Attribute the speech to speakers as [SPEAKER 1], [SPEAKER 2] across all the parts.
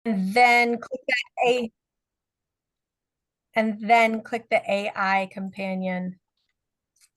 [SPEAKER 1] And then click that A and then click the AI companion.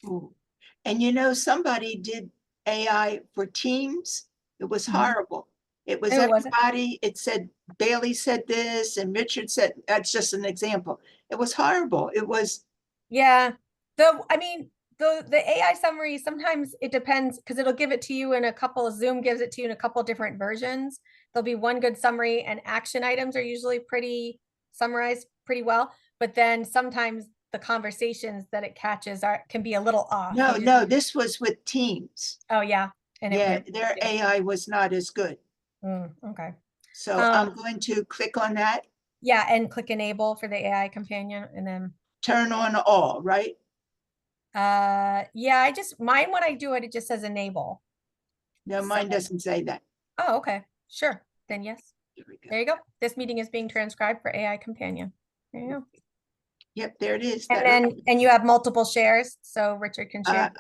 [SPEAKER 2] Ooh. And you know, somebody did AI for Teams. It was
[SPEAKER 1] Mhm.
[SPEAKER 2] horrible. It was
[SPEAKER 1] Who was it?
[SPEAKER 2] everybody. It said Bailey said this and Richard said, that's just an example. It was horrible. It was,
[SPEAKER 1] Yeah. I mean, the AI summary, sometimes it depends because it'll give it to you in a couple of Zoom gives it to you in a couple of different versions. There'll be one good summary, and action items are usually pretty summarized pretty well. But then sometimes the conversations that it catches can be a little off.
[SPEAKER 2] no,
[SPEAKER 1] You just
[SPEAKER 2] no, this was with Teams.
[SPEAKER 1] Oh yeah. And
[SPEAKER 2] Yeah,
[SPEAKER 1] it
[SPEAKER 2] their AI was not as good.
[SPEAKER 1] okay.
[SPEAKER 2] So
[SPEAKER 1] Um,
[SPEAKER 2] I'm going to click on that,
[SPEAKER 1] yeah, and click enable for the AI companion, and then
[SPEAKER 2] turn on all, right?
[SPEAKER 1] yeah, I just mine when I do it, it just says enable.
[SPEAKER 2] No,
[SPEAKER 1] So
[SPEAKER 2] mine doesn't say that.
[SPEAKER 1] oh, okay. Sure. Then yes.
[SPEAKER 2] Here we go.
[SPEAKER 1] There you go. This meeting is being transcribed for AI companion. There you go.
[SPEAKER 2] Yep, there it is.
[SPEAKER 1] And
[SPEAKER 2] That
[SPEAKER 1] then and you have multiple shares, so Richard can share.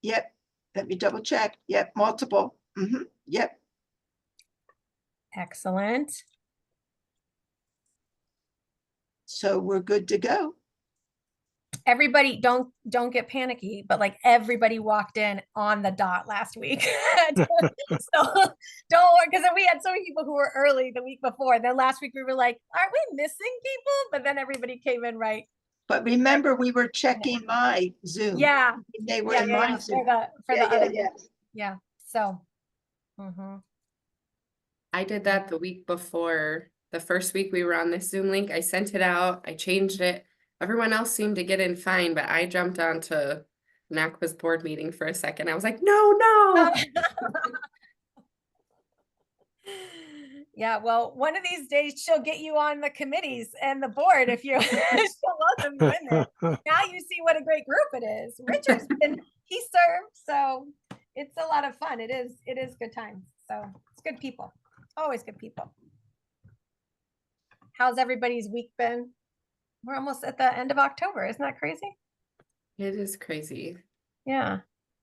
[SPEAKER 2] yep. Let me double check. Yep, multiple. Yep.
[SPEAKER 1] Excellent.
[SPEAKER 2] So we're good to go.
[SPEAKER 1] Everybody don't get panicky, but like everybody walked in on the dot last week. So don't worry, because we had so many people who were early the week before. Then last week we were like, aren't we missing people? But then everybody came in right.
[SPEAKER 2] But remember, we were checking my Zoom.
[SPEAKER 1] Yeah.
[SPEAKER 2] They were
[SPEAKER 1] Yeah,
[SPEAKER 2] in
[SPEAKER 1] yeah,
[SPEAKER 2] my
[SPEAKER 1] yeah.
[SPEAKER 2] Zoom.
[SPEAKER 1] For
[SPEAKER 2] Yeah,
[SPEAKER 1] the
[SPEAKER 2] yeah,
[SPEAKER 1] other
[SPEAKER 2] yeah.
[SPEAKER 1] yeah. So mhm.
[SPEAKER 3] I did that the week before. The first week we were on this Zoom link, I sent it out, I changed it. Everyone else seemed to get in fine, but I jumped onto NACPA's board meeting for a second. I was like, no.
[SPEAKER 1] Yeah, well, one of these days she'll get you on the committees and the board if you she'll welcome you in there. Now you see what a great group it is. Richard's been he served, so it's a lot of fun. It is good times. So it's good people. Always good people. How's everybody's week been? We're almost at the end of October. Isn't that crazy?
[SPEAKER 3] It is crazy.
[SPEAKER 1] Yeah.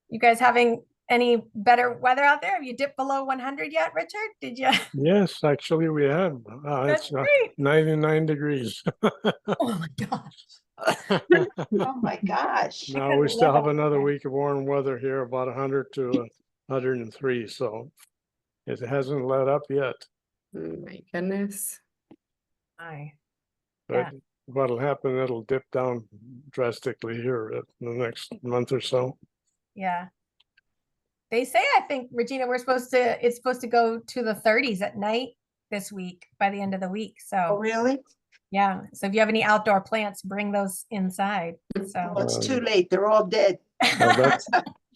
[SPEAKER 1] You guys having any better weather out there? Have you dipped below 100 yet, Richard? Did you?
[SPEAKER 4] Yes, actually, we have.
[SPEAKER 1] That's
[SPEAKER 4] It's
[SPEAKER 1] great.
[SPEAKER 4] 99 degrees.
[SPEAKER 1] Oh my gosh.
[SPEAKER 2] Oh my gosh.
[SPEAKER 4] Now we
[SPEAKER 1] Couldn't
[SPEAKER 4] still
[SPEAKER 1] live
[SPEAKER 4] have
[SPEAKER 1] out
[SPEAKER 4] another
[SPEAKER 1] there.
[SPEAKER 4] week of warm weather here, about 100 to 103. So it hasn't let up yet.
[SPEAKER 3] Oh my goodness.
[SPEAKER 1] Hi.
[SPEAKER 4] But
[SPEAKER 1] Yeah.
[SPEAKER 4] what'll happen, it'll dip down drastically here in the next month or so.
[SPEAKER 1] Yeah. They say, I think, Regina, it's supposed to go to the 30s at night this week by the end of the week.
[SPEAKER 2] Oh,
[SPEAKER 1] So,
[SPEAKER 2] really?
[SPEAKER 1] yeah. So if you have any outdoor plants, bring those inside. So,
[SPEAKER 2] Well, it's too late. They're all dead.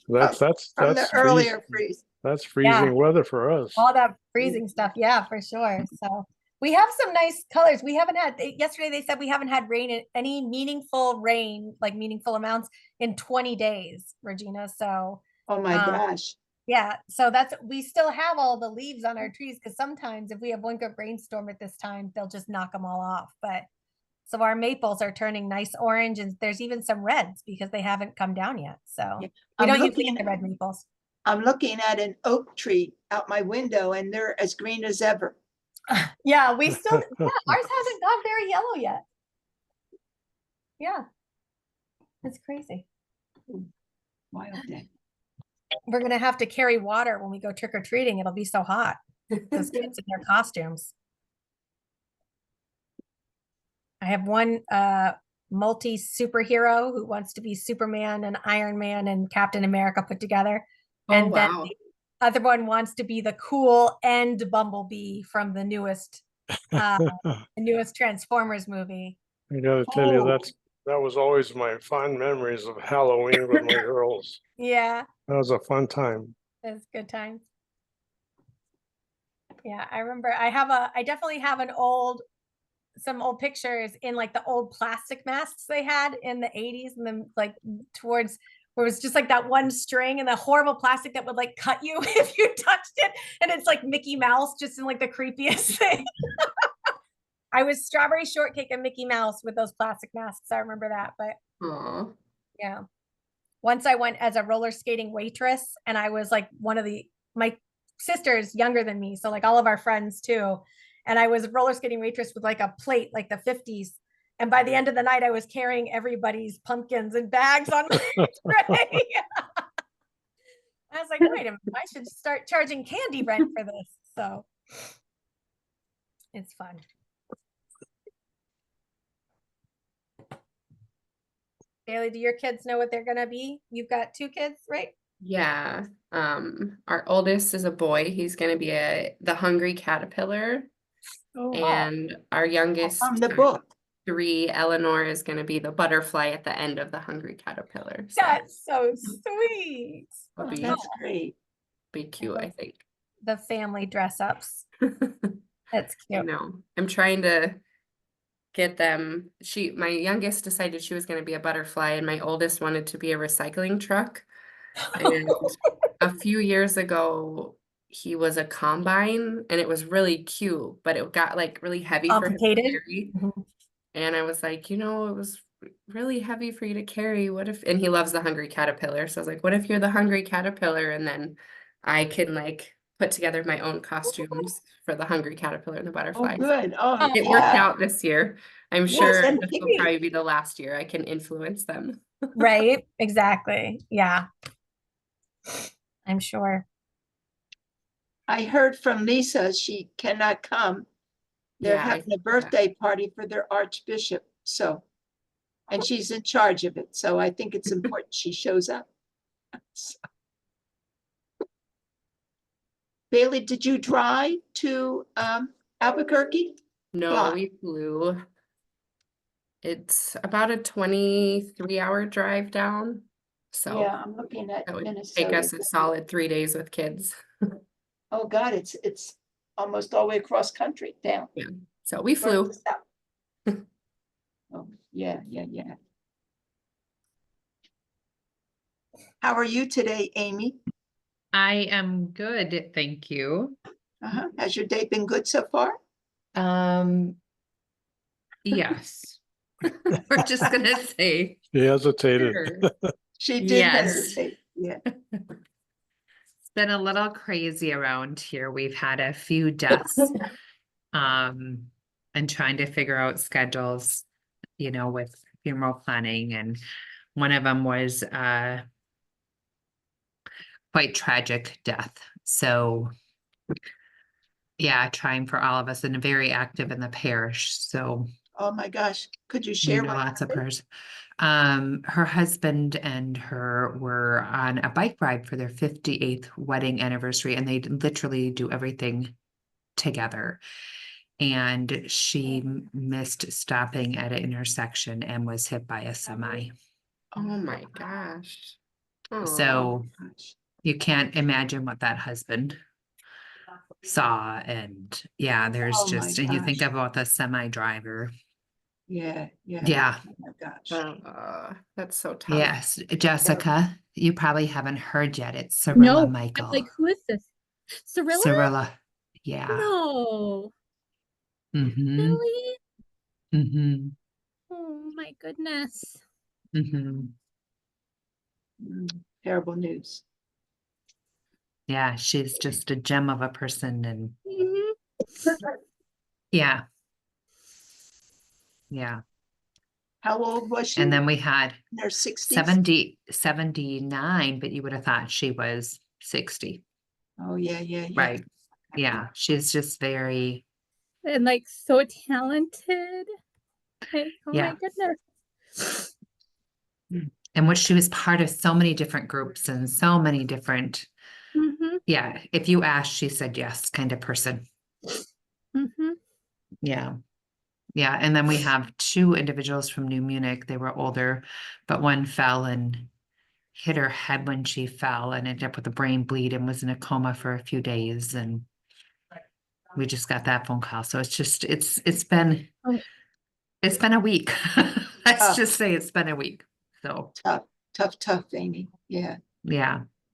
[SPEAKER 4] Well,
[SPEAKER 2] From the earlier freeze.
[SPEAKER 4] that's
[SPEAKER 1] yeah,
[SPEAKER 4] freezing weather for us.
[SPEAKER 1] all that freezing stuff. Yeah, for sure. So we have some nice colors. We haven't had, yesterday they said we haven't had any meaningful rain, like meaningful amounts in 20 days, Regina. So,
[SPEAKER 2] Oh my
[SPEAKER 1] um,
[SPEAKER 2] gosh.
[SPEAKER 1] yeah, so we still have all the leaves on our trees because sometimes if we have one good rainstorm at this time, they'll just knock them all off. But so our maples are turning nice orange, and there's even some reds because they haven't come down yet. So
[SPEAKER 2] Yeah.
[SPEAKER 1] we don't usually get the red maples.
[SPEAKER 2] I'm looking at an oak tree out my window and they're as green as ever.
[SPEAKER 1] Yeah, ours hasn't gone very yellow yet. Yeah, it's crazy.
[SPEAKER 2] Wild day.
[SPEAKER 1] We're gonna have to carry water when we go trick or treating. It'll be so hot. Those kids in their costumes. I have one multi superhero who wants to be Superman and Iron Man and Captain America put together.
[SPEAKER 3] Oh,
[SPEAKER 1] And then
[SPEAKER 3] wow.
[SPEAKER 1] the other one wants to be the cool end Bumblebee from the newest Transformers movie.
[SPEAKER 4] I gotta tell you,
[SPEAKER 2] Oh,
[SPEAKER 4] that was always my fond memories of Halloween with my girls.
[SPEAKER 1] Yeah,
[SPEAKER 4] That was a fun time.
[SPEAKER 1] it's good times. Yeah, I remember I definitely have some old pictures in like the old plastic masks they had in the 80s and then like towards where it was just like that one string and the horrible plastic that would like cut you if you touched it. And it's like Mickey Mouse just in like the creepiest thing. I was Strawberry Shortcake and Mickey Mouse with those plastic masks. I remember that. But
[SPEAKER 3] Aw.
[SPEAKER 1] yeah. Once I went as a roller skating waitress and I was like my sister's younger than me. So like all of our friends too. and I was a roller skating waitress with like a plate, like the 50s. And by the end of the night, I was carrying everybody's pumpkins and bags on my tray. I was like, wait a minute, I should start charging candy rent for this. So it's fun. Bailey, do your kids know what they're gonna be? You've got 2 kids, right?
[SPEAKER 3] Yeah. Our oldest is a boy. He's gonna be the hungry caterpillar.
[SPEAKER 1] Oh,
[SPEAKER 3] And our youngest,
[SPEAKER 2] From the book.
[SPEAKER 3] 3, Eleanor, is gonna be the butterfly at the end of the hungry caterpillar. So
[SPEAKER 1] that's so sweet.
[SPEAKER 3] it'll be,
[SPEAKER 2] That's great.
[SPEAKER 3] be cute, I think.
[SPEAKER 1] The family dress ups. That's
[SPEAKER 3] I
[SPEAKER 1] cute.
[SPEAKER 3] know. I'm trying to get them. My youngest decided she was going to be a butterfly, and my oldest wanted to be a recycling truck. And a few years ago, he was a combine, and it was really cute, but it got like really heavy for him to
[SPEAKER 1] Complicated.
[SPEAKER 3] carry.
[SPEAKER 1] Mhm.
[SPEAKER 3] And I was like, it was really heavy for you to carry. What if, and he loves the hungry caterpillar. So I was like, what if you're the hungry caterpillar? And then I can like put together my own costumes for the hungry caterpillar and the
[SPEAKER 2] Oh,
[SPEAKER 3] butterfly.
[SPEAKER 2] good. Oh,
[SPEAKER 3] It worked
[SPEAKER 2] yeah.
[SPEAKER 3] out this year. I'm
[SPEAKER 2] Yes,
[SPEAKER 3] sure
[SPEAKER 2] and
[SPEAKER 3] this will
[SPEAKER 1] maybe-
[SPEAKER 3] probably be the last year I can influence them.
[SPEAKER 1] Right? Exactly. Yeah. I'm sure.
[SPEAKER 2] I heard from Lisa, she cannot come. They're
[SPEAKER 3] Yeah, I
[SPEAKER 2] having a
[SPEAKER 3] saw that.
[SPEAKER 2] birthday party for their archbishop, so. And she's in charge of it, so I think it's important she shows up. So. Bailey, did you drive to Albuquerque?
[SPEAKER 3] No,
[SPEAKER 2] Fly.
[SPEAKER 3] we flew. It's about a 23-hour drive down. So
[SPEAKER 2] Yeah, I'm looking at
[SPEAKER 3] that would take
[SPEAKER 2] Minnesota.
[SPEAKER 3] us a solid 3 days with kids.
[SPEAKER 2] Oh, God, it's almost all the way across country down.
[SPEAKER 3] So we flew.
[SPEAKER 2] north to south. Oh, yeah. How are you today, Amy?
[SPEAKER 5] I am good, thank you.
[SPEAKER 2] Has your day been good so far?
[SPEAKER 5] Yes. We're just gonna say
[SPEAKER 4] She hesitated.
[SPEAKER 3] Sure.
[SPEAKER 2] She did
[SPEAKER 5] Yes.
[SPEAKER 2] hesitate, yeah.
[SPEAKER 5] it's been a little crazy around here. We've had a few deaths. And trying to figure out schedules, with funeral planning, and one of them was quite tragic death. So yeah, trying for all of us and very active in the parish. So
[SPEAKER 2] Oh, my gosh, could you share what
[SPEAKER 5] lots of
[SPEAKER 2] happened?
[SPEAKER 5] prayers. Her husband and her were on a bike ride for their 58th wedding anniversary, and they literally do everything together. And she missed stopping at an intersection and was hit by a semi.
[SPEAKER 3] Oh my gosh. Aw.
[SPEAKER 5] So
[SPEAKER 2] Gosh.
[SPEAKER 5] you can't imagine what that husband saw. And yeah, there's
[SPEAKER 2] Oh my
[SPEAKER 5] just, and you think
[SPEAKER 2] gosh.
[SPEAKER 5] about the semi driver.
[SPEAKER 2] Yeah.
[SPEAKER 5] Yeah.
[SPEAKER 2] Oh, my gosh.
[SPEAKER 3] That's so tough.
[SPEAKER 5] Yes, Jessica, you probably haven't heard yet. It's Cirilla
[SPEAKER 6] No, I'm
[SPEAKER 5] Michael.
[SPEAKER 6] like, who is this? Cirilla?
[SPEAKER 5] Cirilla. Yeah.
[SPEAKER 6] No,
[SPEAKER 5] Mm-hmm.
[SPEAKER 6] really?
[SPEAKER 5] Mm-hmm.
[SPEAKER 6] Oh my goodness.
[SPEAKER 5] Mm-hmm.
[SPEAKER 2] Terrible news.
[SPEAKER 5] Yeah, she's just a gem of a person, and
[SPEAKER 6] Mhm.
[SPEAKER 5] yeah. Yeah.
[SPEAKER 2] How old was she?
[SPEAKER 5] And then we had
[SPEAKER 2] In her 60s?
[SPEAKER 5] 79, but you would have thought she was 60.
[SPEAKER 2] Oh, yeah.
[SPEAKER 5] Right. Yeah. She's just very,
[SPEAKER 6] And like so talented. Like, oh
[SPEAKER 5] Yeah.
[SPEAKER 6] my goodness.
[SPEAKER 5] and what she was part of so many different groups and so many different,
[SPEAKER 6] Mm-hmm.
[SPEAKER 5] yeah. If you asked, she said yes, kind of person.
[SPEAKER 6] Mm-hmm.
[SPEAKER 5] Yeah. Yeah. And then we have 2 individuals from New Munich. They were older, but one fell and hit her head when she fell and ended up with a brain bleed and was in a coma for a few days. And we just got that phone call. So it's just, it's been
[SPEAKER 6] Oh.
[SPEAKER 5] a week. Let's
[SPEAKER 2] Tough.
[SPEAKER 5] just say it's been a week. So
[SPEAKER 2] Tough, Amy. Yeah.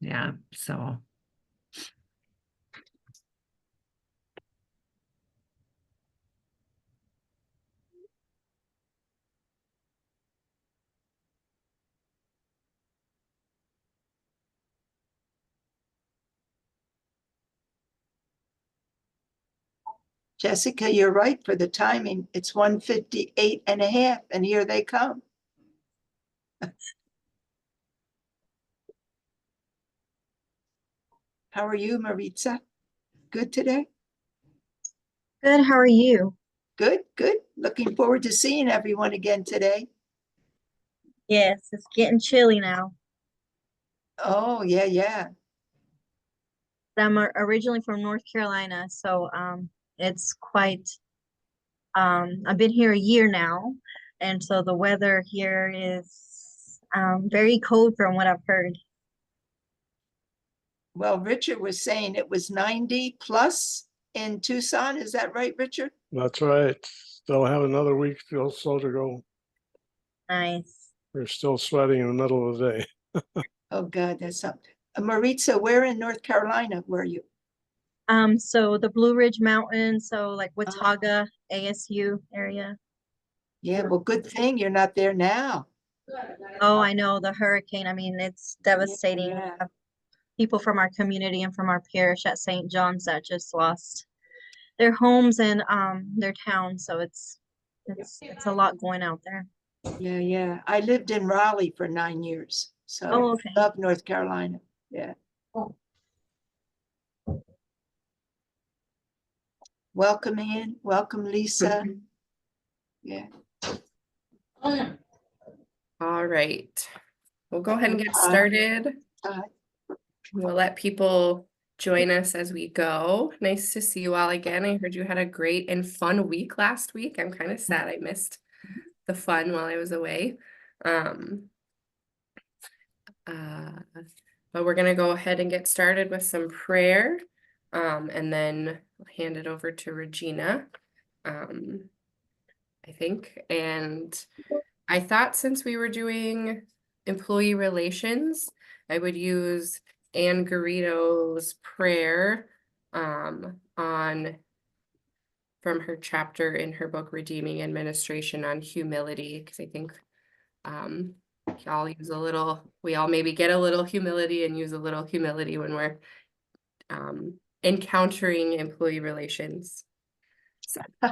[SPEAKER 5] yeah. So
[SPEAKER 2] Jessica, you're right for the timing. It's 1:58 and here they come. How are you, Maritza? Good today?
[SPEAKER 7] Good, how are you?
[SPEAKER 2] Good, good. Looking forward to seeing everyone again today.
[SPEAKER 7] Yes, it's getting chilly now.
[SPEAKER 2] Oh, yeah, yeah.
[SPEAKER 7] I'm originally from North Carolina, so it's quite I've been here a year now, and so the weather here is very cold from what I've heard.
[SPEAKER 2] Well, Richard was saying it was 90 plus in Tucson. Is that right, Richard?
[SPEAKER 4] That's right. Still have another week or so to go.
[SPEAKER 7] Nice.
[SPEAKER 4] We're still sweating in the middle of the day.
[SPEAKER 2] Oh, God, that's something. Maritza, where in North Carolina were you?
[SPEAKER 7] So the Blue Ridge Mountains, so like Watauga, ASU area.
[SPEAKER 2] Yeah, well, good thing you're not there now.
[SPEAKER 7] Oh, I know the hurricane. I mean, it's devastating. We
[SPEAKER 2] Yeah.
[SPEAKER 7] have people from our community and from our parish at St. John's that just lost their homes and their town. So it's a lot going out there.
[SPEAKER 2] Yeah, yeah. I lived in Raleigh for 9 years, so
[SPEAKER 7] Oh, okay.
[SPEAKER 2] love North Carolina. Yeah. Welcome in. Welcome, Lisa. Yeah.
[SPEAKER 3] All right. We'll go ahead and get
[SPEAKER 2] Hi.
[SPEAKER 3] started.
[SPEAKER 2] Hi.
[SPEAKER 3] We'll let people join us as we go. Nice to see you all again. I heard you had a great and fun week last week. I'm kind of sad I missed the fun while I was away. But we're gonna go ahead and get started with some prayer. And then I'll hand it over to Regina. I think. And I thought since we were doing employee relations, I would use Anne Garrido's prayer on from her chapter in her book Redeeming Administration on humility, because I think we all maybe get a little humility and use a little humility when we're encountering employee relations. So, in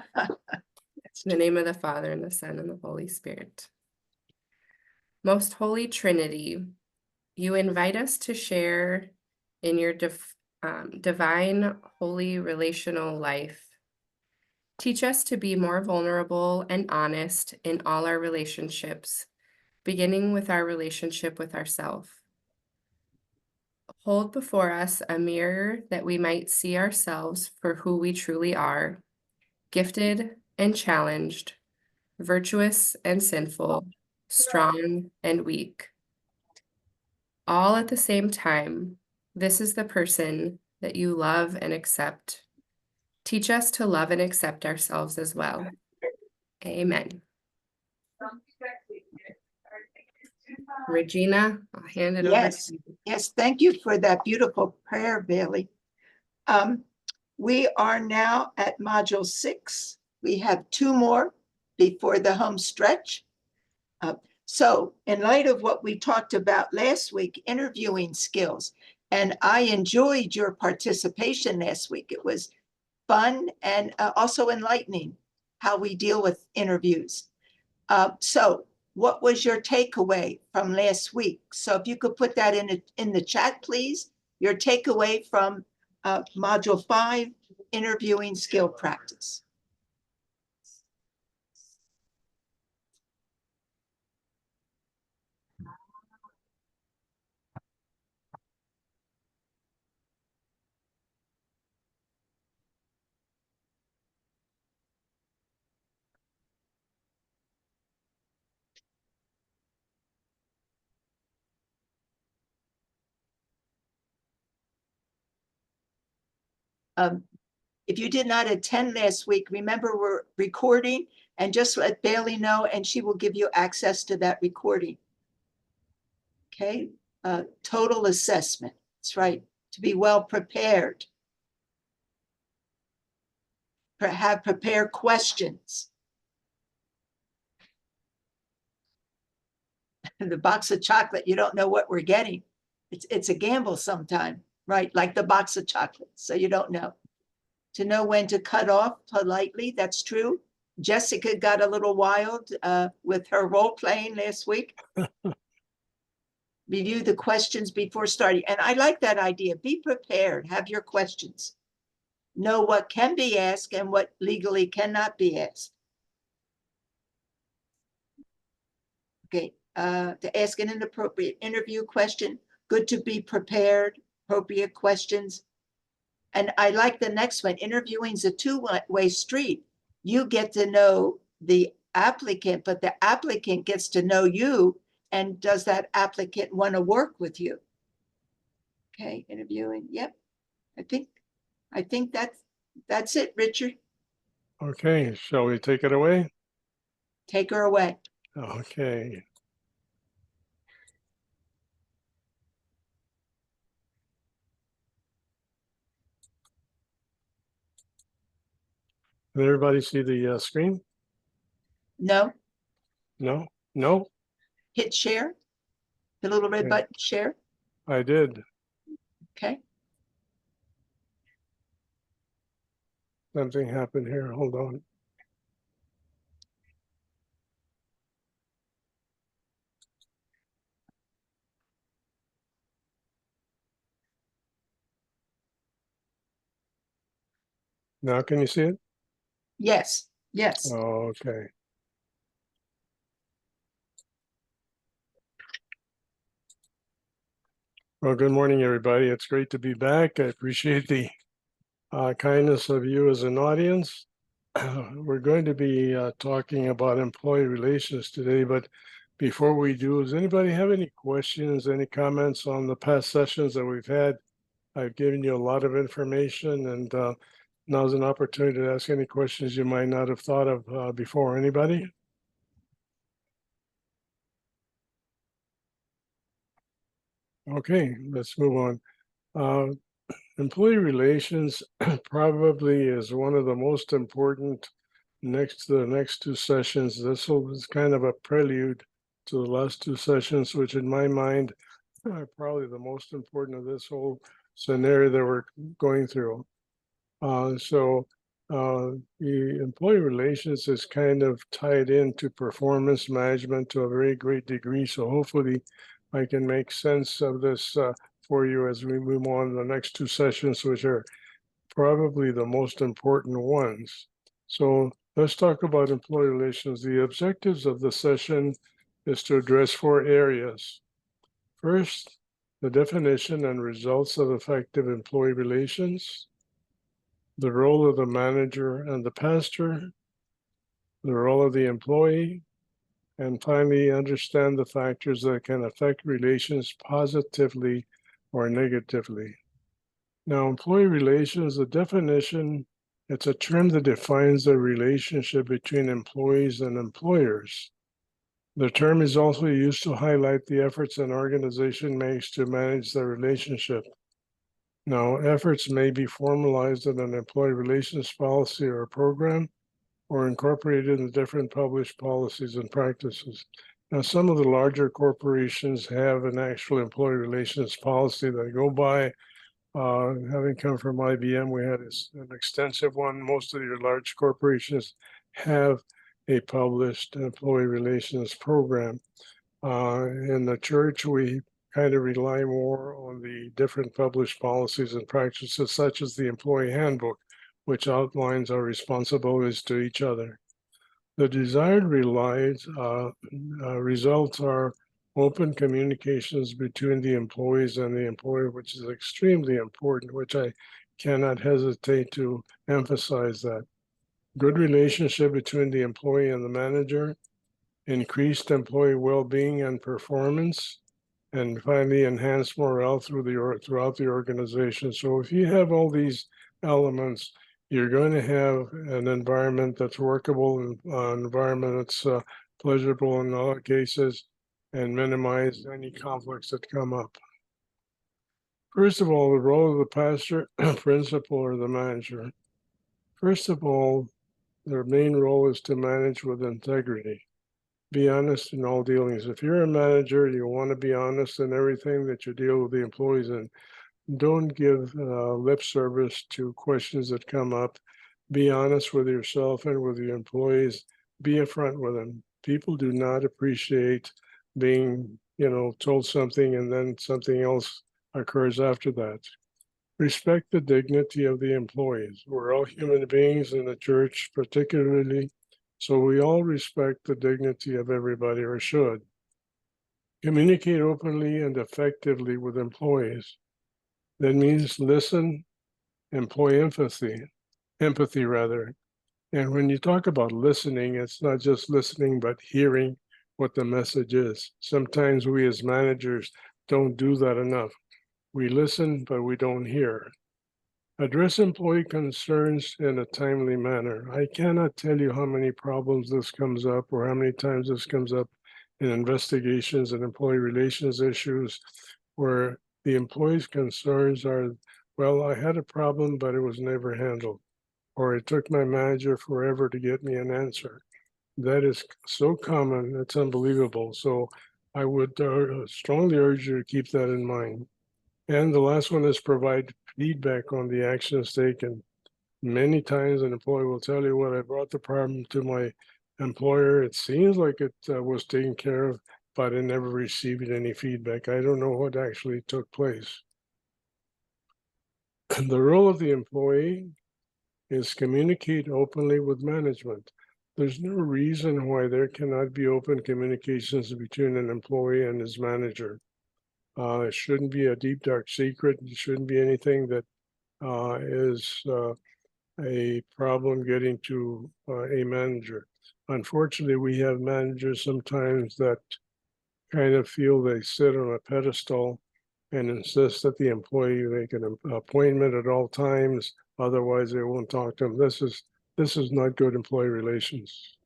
[SPEAKER 3] the name of the Father, and the Son, and the Holy Spirit. Most Holy Trinity, you invite us to share in your divine, holy relational life. Teach us to be more vulnerable and honest in all our relationships, beginning with our relationship with ourselves. Hold before us a mirror that we might see ourselves for who we truly are, gifted and challenged, virtuous and sinful, strong and weak. All at the same time, this is the person that you love and accept. Teach us to love and accept ourselves as well. Amen. Regina, I'll hand it over
[SPEAKER 2] Yes,
[SPEAKER 3] to you.
[SPEAKER 2] yes, thank you for that beautiful prayer, Bailey. We are now at module 6. We have 2 more before the home stretch. So in light of what we talked about last week, interviewing skills, and I enjoyed your participation last week. It was fun and also enlightening how we deal with interviews. So what was your takeaway from last week? So if you could put that in the chat, please, your takeaway from module 5, interviewing skill practice. If you did not attend last week, remember we're recording, and just let Bailey know and she will give you access to that recording. Okay, total assessment. That's right, to be well prepared. Have prepared questions. The box of chocolate, you don't know what we're getting. It's a gamble sometime, right? Like the box of chocolates, so you don't know. to know when to cut off politely. That's true. Jessica got a little wild with her role playing last week. Review the questions before starting. And I like that idea. Be prepared. Have your questions. Know what can be asked and what legally cannot be asked. Okay, to ask an inappropriate interview question, good to be prepared, appropriate questions. And I like the next one. Interviewing is a two-way street. You get to know the applicant, but the applicant gets to know you. And does that applicant want to work with you? Okay, interviewing. Yep. I think that's it, Richard.
[SPEAKER 4] Okay, shall we take it away?
[SPEAKER 2] Take her away.
[SPEAKER 4] Okay. Can everybody see the screen?
[SPEAKER 2] No,
[SPEAKER 4] No? No?
[SPEAKER 2] hit share. The little red
[SPEAKER 4] Okay.
[SPEAKER 2] button, share.
[SPEAKER 4] I did.
[SPEAKER 2] Okay.
[SPEAKER 4] Something happened here. Hold on. Now can you see it?
[SPEAKER 2] Yes, yes.
[SPEAKER 4] Okay. Well, good morning, everybody. It's great to be back. I appreciate the kindness of you as an audience. We're going to be talking about employee relations today, but before we do, does anybody have any questions, any comments on the past sessions that we've had? I've given you a lot of information, and now's an opportunity to ask any questions you might not have thought of before. Anybody? Okay, let's move on. Employee relations probably is one of the most important next to the next two sessions. This is kind of a prelude to the last two sessions, which in my mind are probably the most important of this whole scenario that we're going through. The employee relations is kind of tied into performance management to a very great degree. So hopefully I can make sense of this for you as we move on to the next two sessions, which are probably the most important ones. So let's talk about employee relations. The objectives of the session is to address four areas. First, the definition and results of effective employee relations, the role of the manager and the pastor, the role of the employee, and finally, understand the factors that can affect relations positively or negatively. Now, employee relations, the definition, it's a term that defines the relationship between employees and employers. The term is also used to highlight the efforts an organization makes to manage the relationship. Now, efforts may be formalized in an employee relations policy or a program, or incorporated in different published policies and practices. Now, some of the larger corporations have an actual employee relations policy that go by. Having come from IBM, we had an extensive one. Most of your large corporations have a published employee relations program. In the church, we kind of rely more on the different published policies and practices, such as the employee handbook, which outlines our responsibilities to each other. The desired results are open communications between the employees and the employer, which is extremely important, which I cannot hesitate to emphasize that. Good relationship between the employee and the manager, increased employee well-being and performance, and finally enhanced morale throughout the organization. So if you have all these elements, you're going to have an environment that's workable, an environment that's pleasurable in all cases, and minimize any conflicts that come up. First of all, the role of the pastor, principal, or the manager. First of all, their main role is to manage with integrity. Be honest in all dealings. If you're a manager, you want to be honest in everything that you deal with the employees in. Don't give lip service to questions that come up. Be honest with yourself and with your employees. Be upfront with them. People do not appreciate being, told something and then something else occurs after that. Respect the dignity of the employees. We're all human beings in the church, particularly, so we all respect the dignity of everybody, or should. Communicate openly and effectively with employees. That means listen, employ empathy rather. And when you talk about listening, it's not just listening, but hearing what the message is. Sometimes we as managers don't do that enough. We listen, but we don't hear. Address employee concerns in a timely manner. I cannot tell you how many problems this comes up or how many times this comes up in investigations and employee relations issues where the employee's concerns are, well, I had a problem, but it was never handled, or it took my manager forever to get me an answer. That is so common, it's unbelievable. So I would strongly urge you to keep that in mind. And the last one is provide feedback on the actions taken. Many times an employee will tell you, well, I brought the problem to my employer. It seems like it was taken care of, but I never received any feedback. I don't know what actually took place. The role of the employee is communicate openly with management. There's no reason why there cannot be open communications between an employee and his manager. It shouldn't be a deep, dark secret. It shouldn't be anything that is a problem getting to a manager. Unfortunately, we have managers sometimes that kind of feel they sit on a pedestal and insist that the employee make an appointment at all times. Otherwise, they won't talk to them. This is not good employee relations.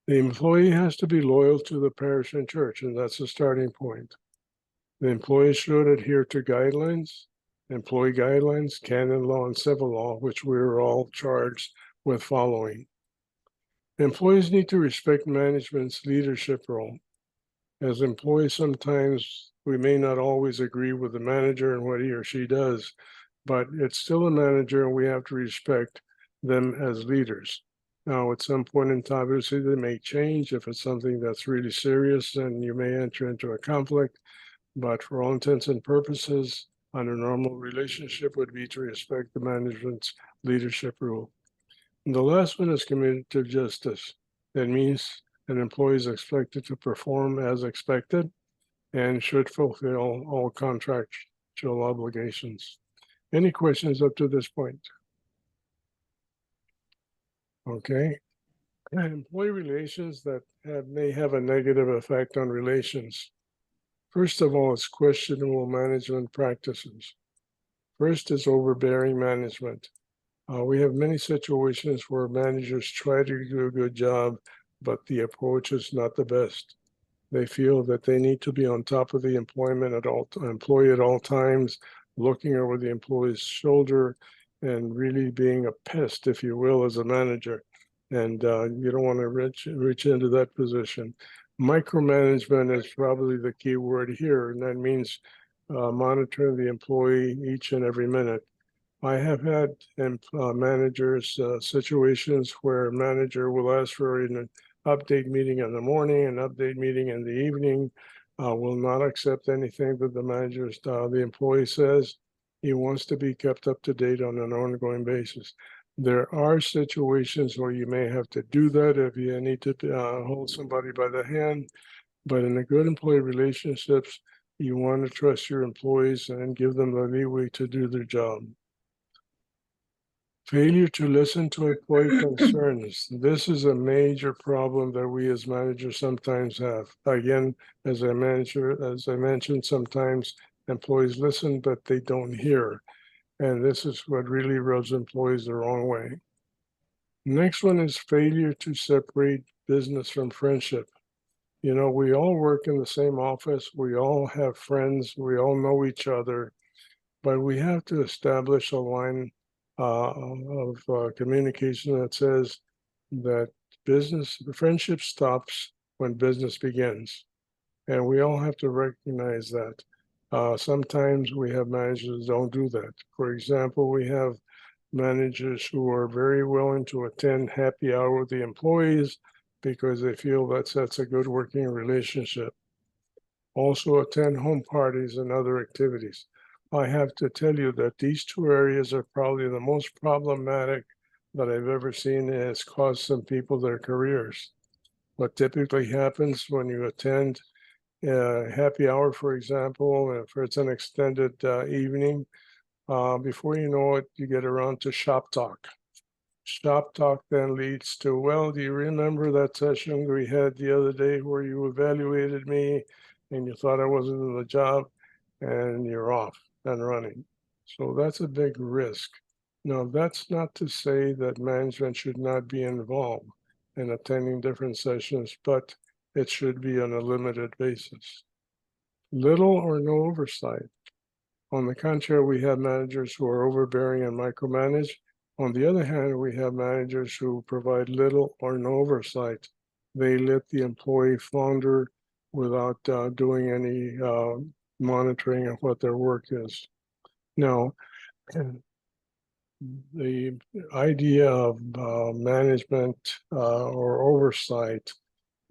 [SPEAKER 4] The employee has to be loyal to the parish and church, and that's the starting point. The employee should adhere to guidelines, employee guidelines, canon law, and civil law, which we're all charged with following. Employees need to respect management's leadership role. As employees, sometimes we may not always agree with the manager and what he or she does, but it's still a manager and we have to respect them as leaders. Now, at some point in time, obviously, they may change. If it's something that's really serious, then you may enter into a conflict. But for all intents and purposes, on a normal relationship would be to respect the management's leadership rule. And the last one is committed to justice. That means an employee is expected to perform as expected and should fulfill all contractual obligations. Any questions up to this point? Okay. And employee relations that may have a negative effect on relations. First of all, it's questionable management practices. First is overbearing management. We have many situations where managers try to do a good job, but the approach is not the best. They feel that they need to be on top of the employee at all times, looking over the employee's shoulder and really being a pest, if you will, as a manager. And you don't want to reach into that position. Micromanagement is probably the key word here, and that means monitoring the employee each and every minute. I have had managers situations where a manager will ask for an update meeting in the morning, an update meeting in the evening, will not accept anything that the employee says. He wants to be kept up to date on an ongoing basis. There are situations where you may have to do that if you need to hold somebody by the hand, but in a good employee relationships, you want to trust your employees and give them the leeway to do their job. Failure to listen to employee concerns. This is a major problem that we as managers sometimes have. Again, as I mentioned, sometimes employees listen, but they don't hear. And this is what really rubs employees the wrong way. Next one is failure to separate business from friendship. You know, we all work in the same office. We all have friends. We all know each other, but we have to establish a line of communication that says that friendship stops when business begins. And we all have to recognize that. Sometimes we have managers that don't do that. For example, we have managers who are very willing to attend happy hour with the employees because they feel that's a good working relationship. Also attend home parties and other activities. I have to tell you that these two areas are probably the most problematic that I've ever seen. It has cost some people their careers. What typically happens when you attend happy hour, for example, if it's an extended evening, before you know it, you get around to shop talk. Shop talk then leads to, well, do you remember that session we had the other day where you evaluated me and you thought I wasn't in the job, and you're off and running? So that's a big risk. Now, that's not to say that management should not be involved in attending different sessions, but it should be on a limited basis. Little or no oversight. On the contrary, we have managers who are overbearing and micromanage. On the other hand, we have managers who provide little or no oversight. They let the employee flounder without doing any monitoring of what their work is. Now, the idea of management or oversight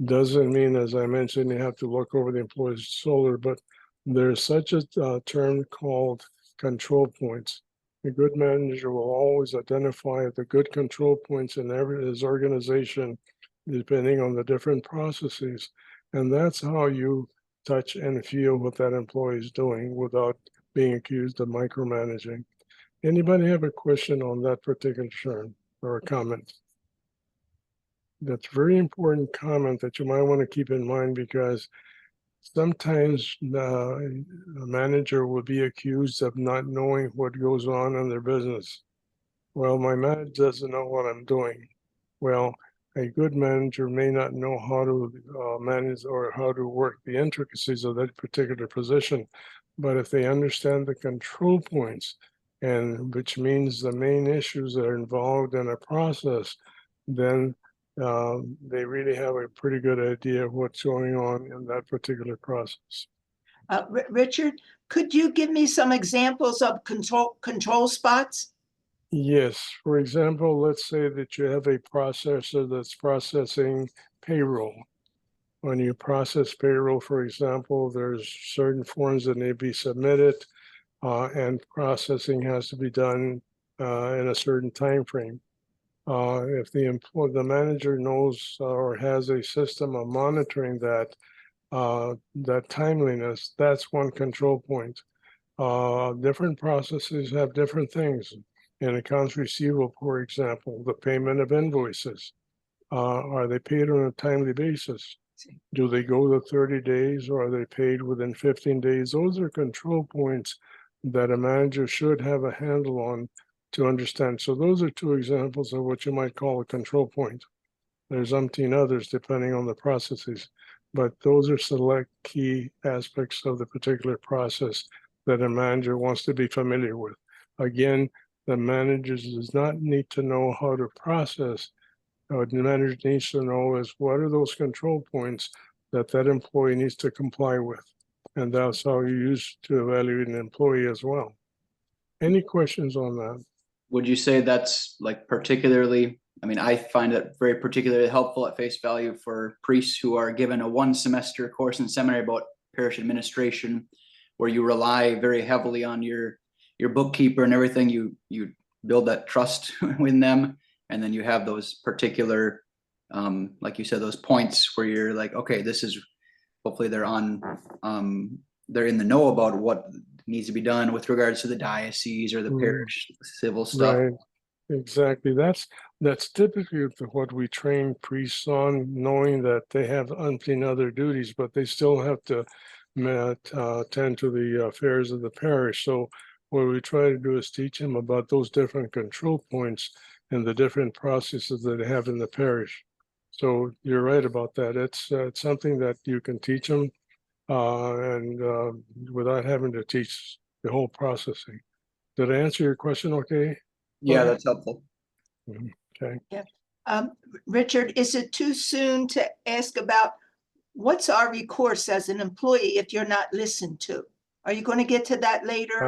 [SPEAKER 4] doesn't mean, as I mentioned, you have to look over the employee's shoulder, but there's such a term called control points. A good manager will always identify the good control points in his organization, depending on the different processes. And that's how you touch and feel what that employee is doing without being accused of micromanaging. Anybody have a question on that particular term or a comment? That's a very important comment that you might want to keep in mind, because sometimes a manager will be accused of not knowing what goes on in their business. Well, my manager doesn't know what I'm doing. Well, a good manager may not know how to manage or how to work the intricacies of that particular position, but if they understand the control points, and which means the main issues that are involved in a process, then they really have a pretty good idea of what's going on in that particular process.
[SPEAKER 2] Richard, could you give me some examples of control spots?
[SPEAKER 4] Yes, for example, let's say that you have a processor that's processing payroll. When you process payroll, for example, there's certain forms that need to be submitted, and processing has to be done in a certain time frame. If the manager knows or has a system of monitoring that timeliness, that's one control point. Different processes have different things. In accounts receivable, for example, the payment of invoices. Are they paid on a timely basis? Do they go to 30 days, or are they paid within 15 days? Those are control points that a manager should have a handle on to understand. So those are two examples of what you might call a control point. There's umpteen others depending on the processes, but those are select key aspects of the particular process that a manager wants to be familiar with. Again, the manager does not need to know how to process. What the manager needs to know is what are those control points that employee needs to comply with. And that's how you use to evaluate an employee as well. Any questions on that?
[SPEAKER 8] Would you say that's like particularly, I mean, I find it very particularly helpful at face value for priests who are given a 1-semester course in seminary about parish administration, where you rely very heavily on your bookkeeper and everything. You build that trust in them, and then you have those particular, like you said, those points where you're like, okay, this is, hopefully they're on, they're in the know about what needs to be done with regards to the diocese or the parish civil stuff.
[SPEAKER 4] Right, exactly. That's typically what we train priests on, knowing that they have umpteen other duties, but they still have to attend to the affairs of the parish. So what we try to do is teach them about those different control points and the different processes that they have in the parish. So you're right about that. It's something that you can teach them, and without having to teach the whole processing. Did I answer your question okay?
[SPEAKER 8] Yeah, that's helpful.
[SPEAKER 4] Okay.
[SPEAKER 2] Richard, is it too soon to ask about what's our recourse as an employee if you're not listened to? Are you going to get to that later?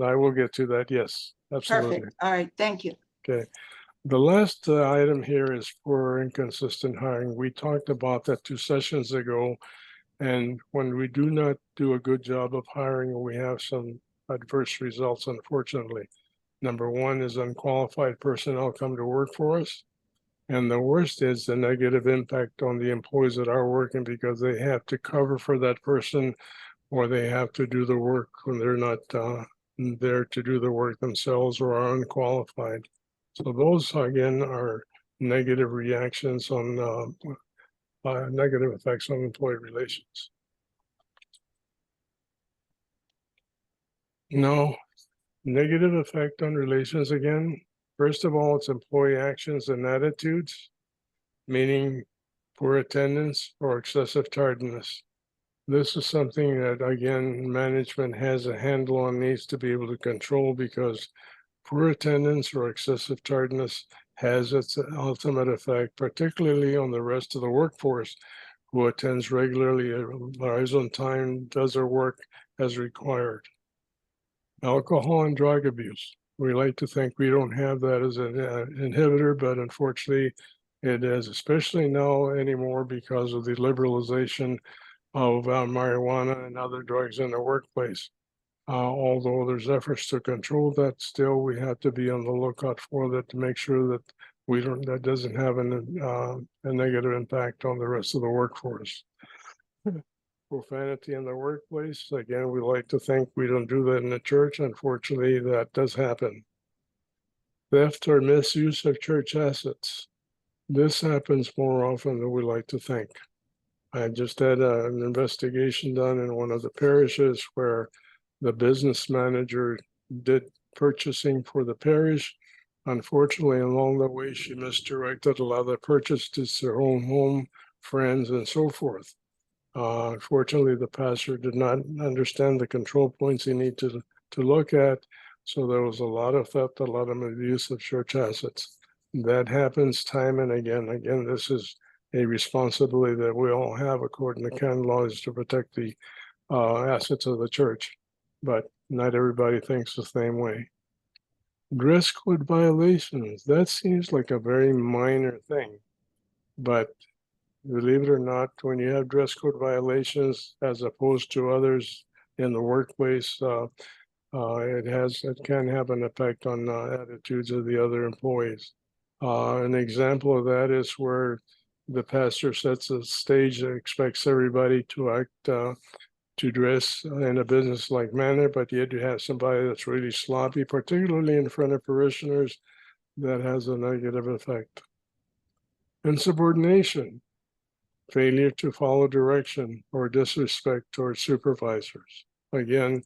[SPEAKER 4] I will get to that. Yes, absolutely.
[SPEAKER 2] Perfect. All right, thank you.
[SPEAKER 4] Okay. The last item here is for inconsistent hiring. We talked about that 2 sessions ago. And when we do not do a good job of hiring, we have some adverse results, unfortunately. Number one is unqualified personnel come to work for us. And the worst is the negative impact on the employees that are working because they have to cover for that person or they have to do the work when they're not there to do the work themselves or are unqualified. So those, again, are negative reactions on negative effects on employee relations. No, negative effect on relations again. First of all, it's employee actions and attitudes, meaning poor attendance or excessive tardiness. This is something that, again, management has a handle on, needs to be able to control because poor attendance or excessive tardiness has its ultimate effect, particularly on the rest of the workforce who attends regularly, arrives on time, does their work as required. Alcohol and drug abuse. We like to think we don't have that as an inhibitor, but unfortunately it is, especially now anymore because of the liberalization of marijuana and other drugs in the workplace. Although there's efforts to control that, still we have to be on the lookout for that to make sure that that doesn't have a negative impact on the rest of the workforce. Profanity in the workplace. Again, we like to think we don't do that in the church. Unfortunately, that does happen. Theft or misuse of church assets. This happens more often than we like to think. I just had an investigation done in one of the parishes where the business manager did purchasing for the parish. Unfortunately, along the way, she misdirected a lot of the purchases to her own home, friends, and so forth. Unfortunately, the pastor did not understand the control points he needed to look at. So there was a lot of theft, a lot of abuse of church assets. That happens time and again. Again, this is a responsibility that we all have according to canon laws to protect the assets of the church. But not everybody thinks the same way. Dress code violations. That seems like a very minor thing. But believe it or not, when you have dress code violations as opposed to others in the workplace, it can have an effect on attitudes of the other employees. An example of that is where the pastor sets a stage that expects everybody to act to dress in a business-like manner, but yet you have somebody that's really sloppy, particularly in front of parishioners. That has a negative effect. Insubordination. Failure to follow direction or disrespect towards supervisors. Again,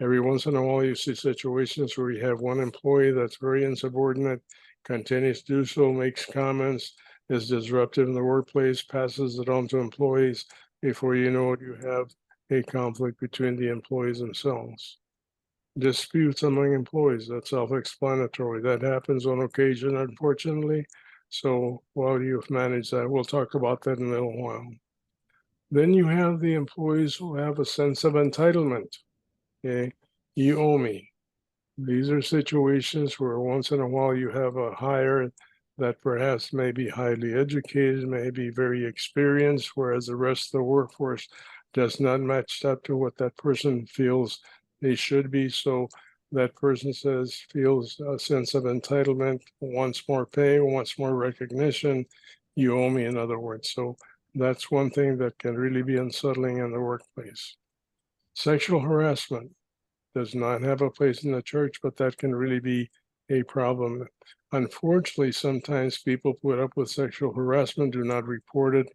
[SPEAKER 4] every once in a while you see situations where you have one employee that's very insubordinate, continues to do so, makes comments, is disruptive in the workplace, passes it on to employees. Before you know it, you have a conflict between the employees themselves. Disputes among employees, that's self-explanatory. That happens on occasion, unfortunately. So while you've managed that, we'll talk about that in a little while. Then you have the employees who have a sense of entitlement. Okay, you owe me. These are situations where once in a while you have a hire that perhaps may be highly educated, may be very experienced, whereas the rest of the workforce does not match up to what that person feels they should be. So that person feels a sense of entitlement, wants more pay, wants more recognition. You owe me, in other words. So that's one thing that can really be unsettling in the workplace. Sexual harassment does not have a place in the church, but that can really be a problem. Unfortunately, sometimes people put up with sexual harassment, do not report it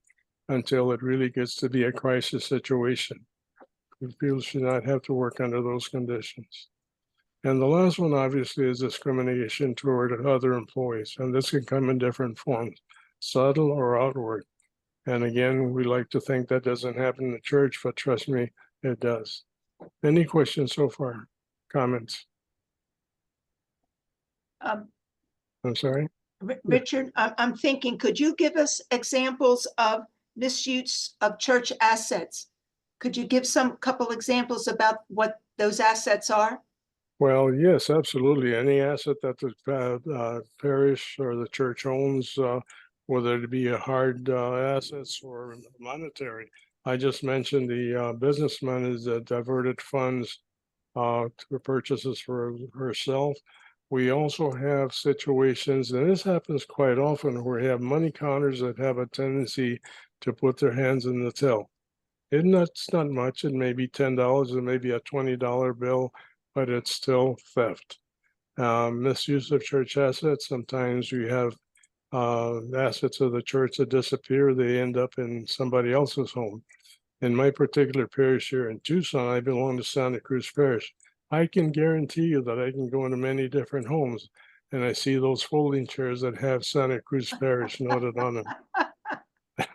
[SPEAKER 4] until it really gets to be a crisis situation. People should not have to work under those conditions. And the last one, obviously, is discrimination toward other employees. And this can come in different forms, subtle or outward. And again, we like to think that doesn't happen in the church, but trust me, it does. Any questions so far? Comments? I'm sorry?
[SPEAKER 2] Richard, I'm thinking, could you give us examples of misuse of church assets Could you give some couple examples about what those assets are?
[SPEAKER 4] Well, yes, absolutely. Any asset that the parish or the church owns, whether it be a hard assets or monetary. I just mentioned the businessman is diverted funds to purchases for herself. We also have situations, and this happens quite often, where we have money counters that have a tendency to put their hands in the till. It's not much. It may be $10, it may be a $20 bill, but it's still theft. Misuse of church assets. Sometimes we have assets of the church that disappear. They end up in somebody else's home. In my particular parish here in Tucson, I belong to Santa Cruz Parish. I can guarantee you that I can go into many different homes and I see those folding chairs that have Santa Cruz Parish noted on them.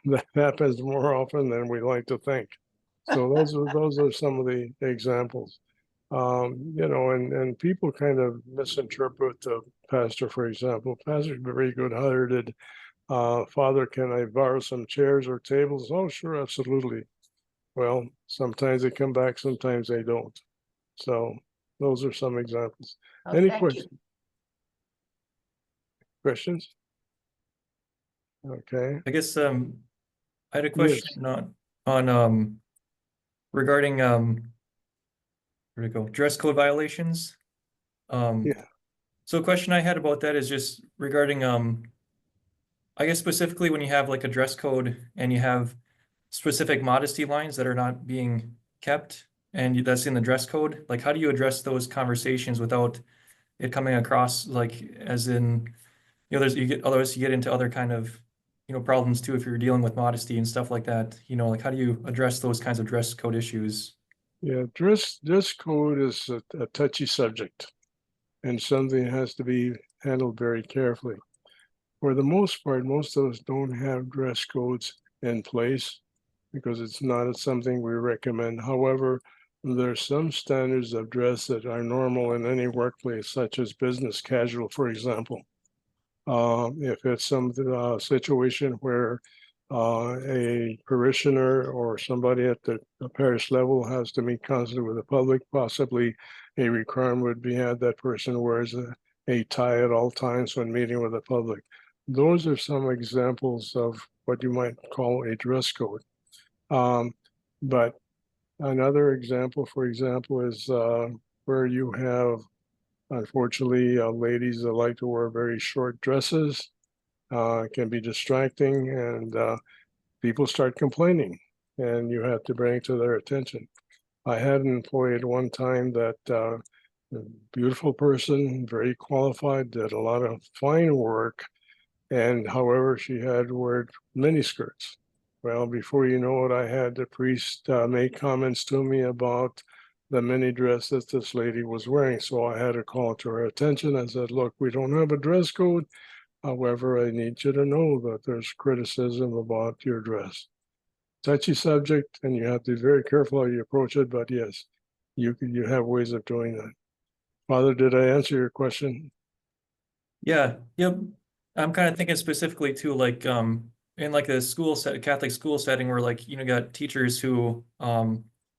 [SPEAKER 4] That happens more often than we like to think. So those are some of the examples. You know, and people kind of misinterpret the pastor, for example. Pastor's very good-hearted. Father, can I borrow some chairs or tables? Oh, sure, absolutely. Well, sometimes they come back, sometimes they don't. So those are some examples.
[SPEAKER 2] Oh,
[SPEAKER 4] Any
[SPEAKER 2] thank you.
[SPEAKER 4] questions? Questions? Okay.
[SPEAKER 9] I guess I had a
[SPEAKER 4] Yes.
[SPEAKER 9] question on regarding where'd it go? Dress code violations.
[SPEAKER 4] Yeah.
[SPEAKER 9] So a question I had about that is just regarding I guess specifically when you have like a dress code and you have specific modesty lines that are not being kept and that's in the dress code, like how do you address those conversations without it coming across like as in, you know, otherwise you get into other kind of, you know, problems too if you're dealing with modesty and stuff like that, you know, like how do you address those kinds of dress code issues?
[SPEAKER 4] Yeah, dress code is a touchy subject and something that has to be handled very carefully. For the most part, most of us don't have dress codes in place because it's not something we recommend. However, there are some standards of dress that are normal in any workplace, such as business casual, for example. If it's some situation where a parishioner or somebody at the parish level has to meet constantly with the public, possibly a requirement would be had that person wears a tie at all times when meeting with the public. Those are some examples of what you might call a dress code. But another example, for example, is where you have, unfortunately, ladies that like to wear very short dresses. It can be distracting, and people start complaining, and you have to bring it to their attention. I had an employee at one time that a beautiful person, very qualified, did a lot of fine work, and however, she had wore mini skirts. Well, before you know it, I had the priest make comments to me about the mini dress that this lady was wearing. So I had to call to her attention. I said, look, we don't have a dress code. However, I need you to know that there's criticism about your dress. Touchy subject, and you have to be very careful how you approach it. But yes, you have ways of doing that. Father, did I answer your question?
[SPEAKER 9] Yeah, yep. I'm kind of thinking specifically too, like in like a Catholic school setting where like, you know, got teachers who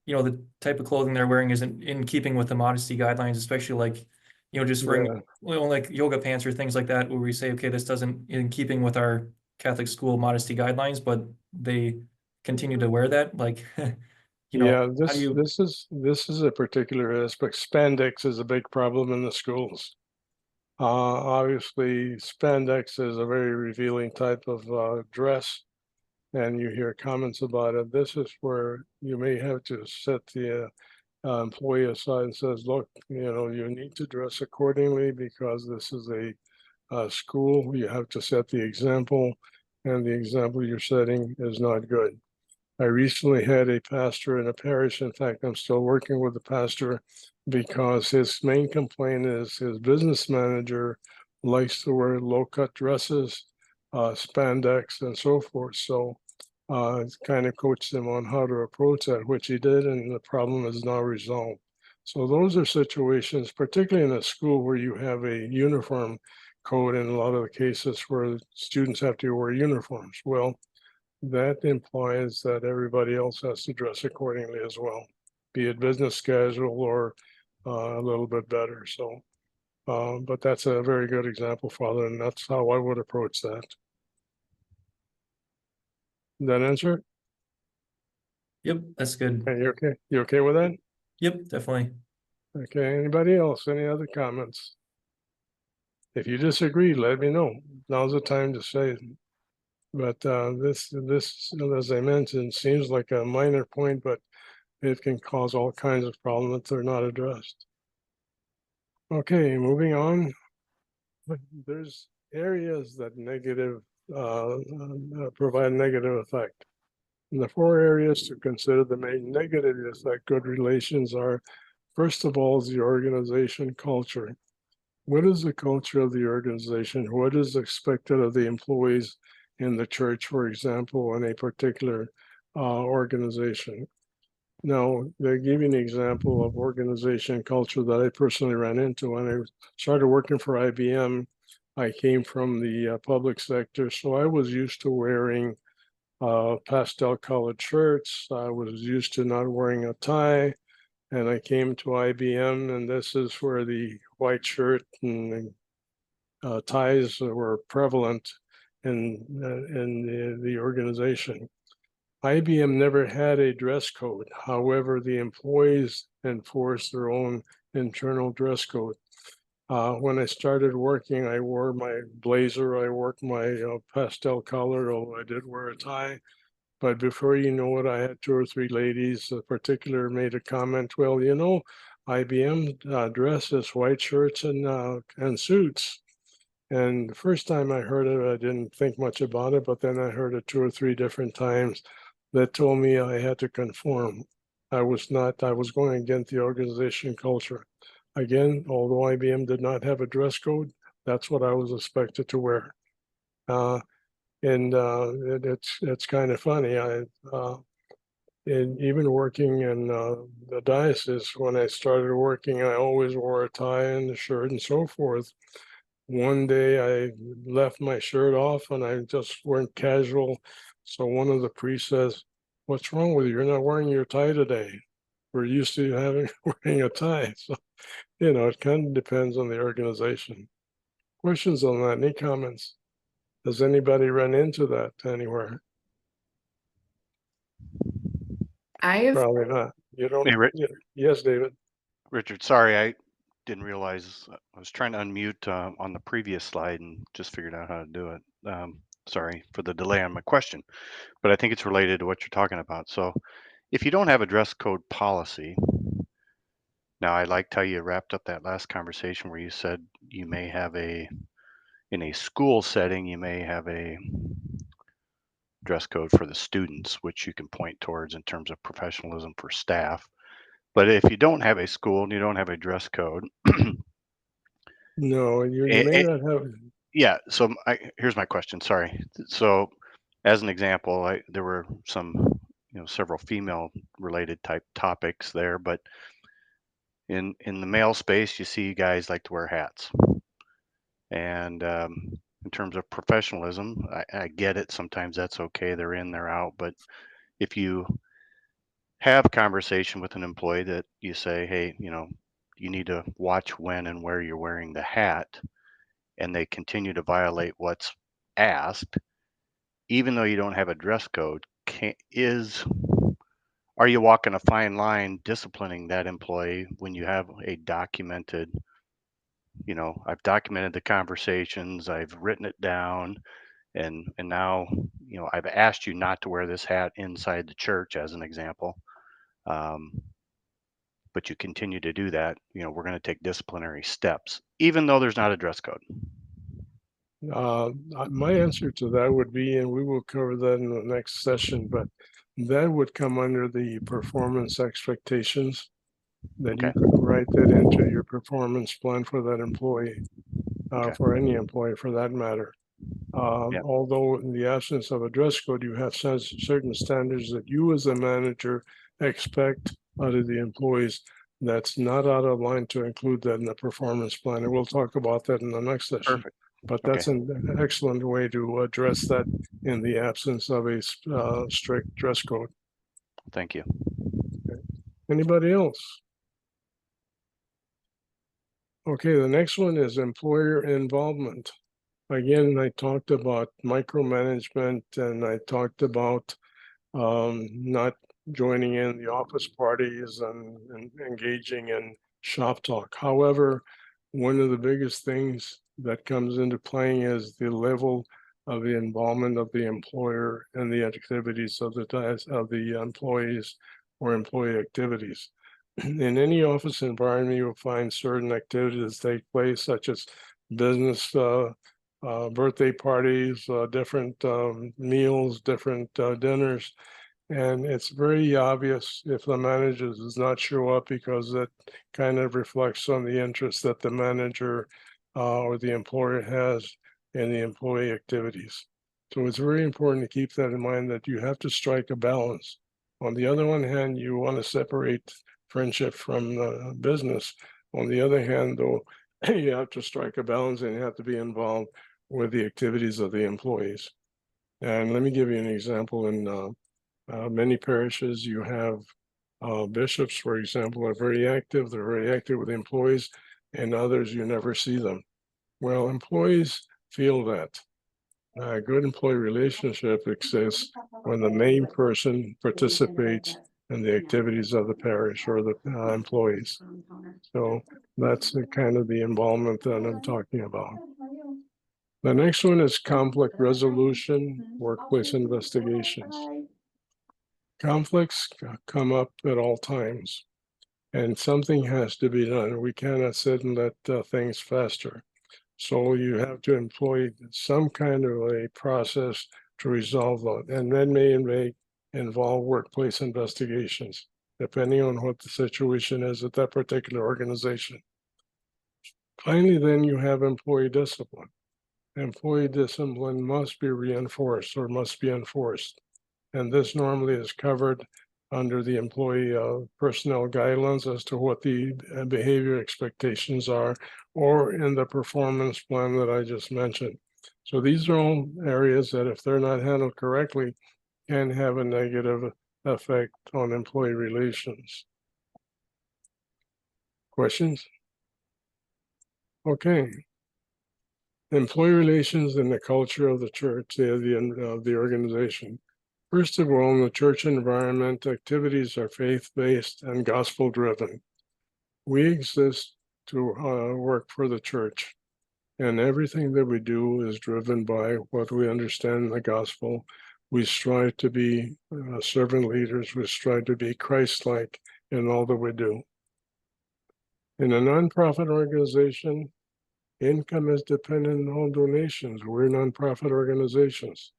[SPEAKER 9] you know, the type of clothing they're wearing isn't in keeping with the modesty guidelines, especially like, you know, just wearing like yoga pants or things like that, where we say, okay, this doesn't in keeping with our Catholic school modesty guidelines, but they continue to wear that. Like, you know,
[SPEAKER 4] Yeah,
[SPEAKER 9] how do you?
[SPEAKER 4] this is a particular aspect. Spandex is a big problem in the schools. Obviously, spandex is a very revealing type of dress, and you hear comments about it. This is where you may have to set the employee aside and says, look, you know, you need to dress accordingly because this is a school. You have to set the example, and the example you're setting is not good. I recently had a pastor in a parish. In fact, I'm still working with the pastor because his main complaint is his business manager likes to wear low-cut dresses, spandex, and so forth. So kind of coached him on how to approach that, which he did, and the problem is now resolved. So those are situations, particularly in a school where you have a uniform code in a lot of the cases where students have to wear uniforms. Well, that implies that everybody else has to dress accordingly as well, be it business casual or a little bit better. So, but that's a very good example, Father, and that's how I would approach that. That answer?
[SPEAKER 9] Yep, that's good.
[SPEAKER 4] Are you okay? You okay with that?
[SPEAKER 9] Yep, definitely.
[SPEAKER 4] Okay, anybody else? Any other comments? If you disagree, let me know. Now's the time to say it. But this, as I mentioned, seems like a minor point, but it can cause all kinds of problems if they're not addressed. Okay, moving on. There's areas that provide negative effect. And the 4 areas to consider that may negatively affect good relations are, first of all, is the organization culture. What is the culture of the organization? What is expected of the employees in the church, for example, in a particular organization? Now, they give you an example of organization culture that I personally ran into when I started working for IBM. I came from the public sector, so I was used to wearing pastel colored shirts. I was used to not wearing a tie. And I came to IBM, and this is where the white shirt and ties were prevalent in the organization. IBM never had a dress code. However, the employees enforced their own internal dress code. When I started working, I wore my blazer, I wore my pastel color, although I did wear a tie. But before you know it, I had 2 or 3 ladies, in particular, made a comment, well, you know, IBM dresses white shirts and suits. And the first time I heard it, I didn't think much about it, but then I heard it 2 or 3 different times that told me I had to conform. I was going against the organization culture. Again, although IBM did not have a dress code, that's what I was expected to wear. And it's kind of funny. Even working in the diocese, when I started working, I always wore a tie and a shirt and so forth. One day I left my shirt off and I just went casual. So one of the priests says, "What's wrong with you? You're not wearing your tie today. We're used to having wearing a tie." So, it kind of depends on the organization. Questions on that? Any comments? Does anybody run into that anywhere?
[SPEAKER 3] I've
[SPEAKER 4] Probably not. You don't.
[SPEAKER 10] Hey,
[SPEAKER 4] Yes, David.
[SPEAKER 10] Richard, sorry, I didn't realize I was trying to unmute on the previous slide and just figured out how to do it. Sorry for the delay on my question, but I think it's related to what you're talking about. So if you don't have a dress code policy, now I liked how you wrapped up that last conversation where you said you may have in a school setting, you may have a dress code for the students, which you can point towards in terms of professionalism for staff. But if you don't have a school and you don't have a dress code,
[SPEAKER 4] No, you may not have.
[SPEAKER 10] yeah. So here's my question. Sorry. So as an example, there were some, several female related type topics there, but in the male space, you see guys like to wear hats. And in terms of professionalism, I get it. Sometimes that's okay. They're in, they're out. But if you have conversation with an employee that you say, hey, you need to watch when and where you're wearing the hat, and they continue to violate what's asked, even though you don't have a dress code, are you walking a fine line disciplining that employee when you have a documented, I've documented the conversations, I've written it down, and now, I've asked you not to wear this hat inside the church as an example. But you continue to do that, we're going to take disciplinary steps, even though there's not a dress code.
[SPEAKER 4] My answer to that would be, and we will cover that in the next session, but that would come under the performance expectations that you could write that into your performance plan for that employee, for any employee for that matter. Although in the absence of a dress code, you have certain standards that you as a manager expect out of the employees. That's not out of line to include that in the performance plan. And we'll talk about that in the next session.
[SPEAKER 10] Perfect.
[SPEAKER 4] But that's an excellent way to address that in the absence of a strict dress code.
[SPEAKER 10] Thank you.
[SPEAKER 4] Anybody else? Okay, the next one is employer involvement. Again, I talked about micromanagement and I talked about not joining in the office parties and engaging in shop talk. However, one of the biggest things that comes into playing is the level of the involvement of the employer and the activities of the employees or employee activities. In any office environment, you'll find certain activities take place, such as business birthday parties, different meals, different dinners. And it's very obvious if the manager does not show up, because that kind of reflects on the interest that the manager or the employer has in the employee activities. So it's very important to keep that in mind, that you have to strike a balance. On the other one hand, you want to separate friendship from business. On the other hand, though, you have to strike a balance and you have to be involved with the activities of the employees. And let me give you an example. In many parishes, you have bishops, for example, are very active. They're very active with employees, and others you never see them. Well, employees feel that. A good employee relationship exists when the main person participates in the activities of the parish or the employees. So that's kind of the involvement that I'm talking about. The next one is conflict resolution, workplace investigations. Conflicts come up at all times, and something has to be done. We cannot sit and let things fester. So you have to employ some kind of a process to resolve that, and that may involve workplace investigations, depending on what the situation is at that particular organization. Finally, then you have employee discipline. Employee discipline must be reinforced or must be enforced. And this normally is covered under the employee personnel guidelines as to what the behavior expectations are, or in the performance plan that I just mentioned. So these are all areas that, if they're not handled correctly, can have a negative effect on employee relations. Questions? Okay. Employee relations and the culture of the church, the organization. First of all, in the church environment, activities are faith-based and gospel-driven. We exist to work for the church, and everything that we do is driven by what we understand in the gospel. We strive to be servant leaders. We strive to be Christ-like in all that we do. In a nonprofit organization, income is dependent on donations. We're nonprofit organizations.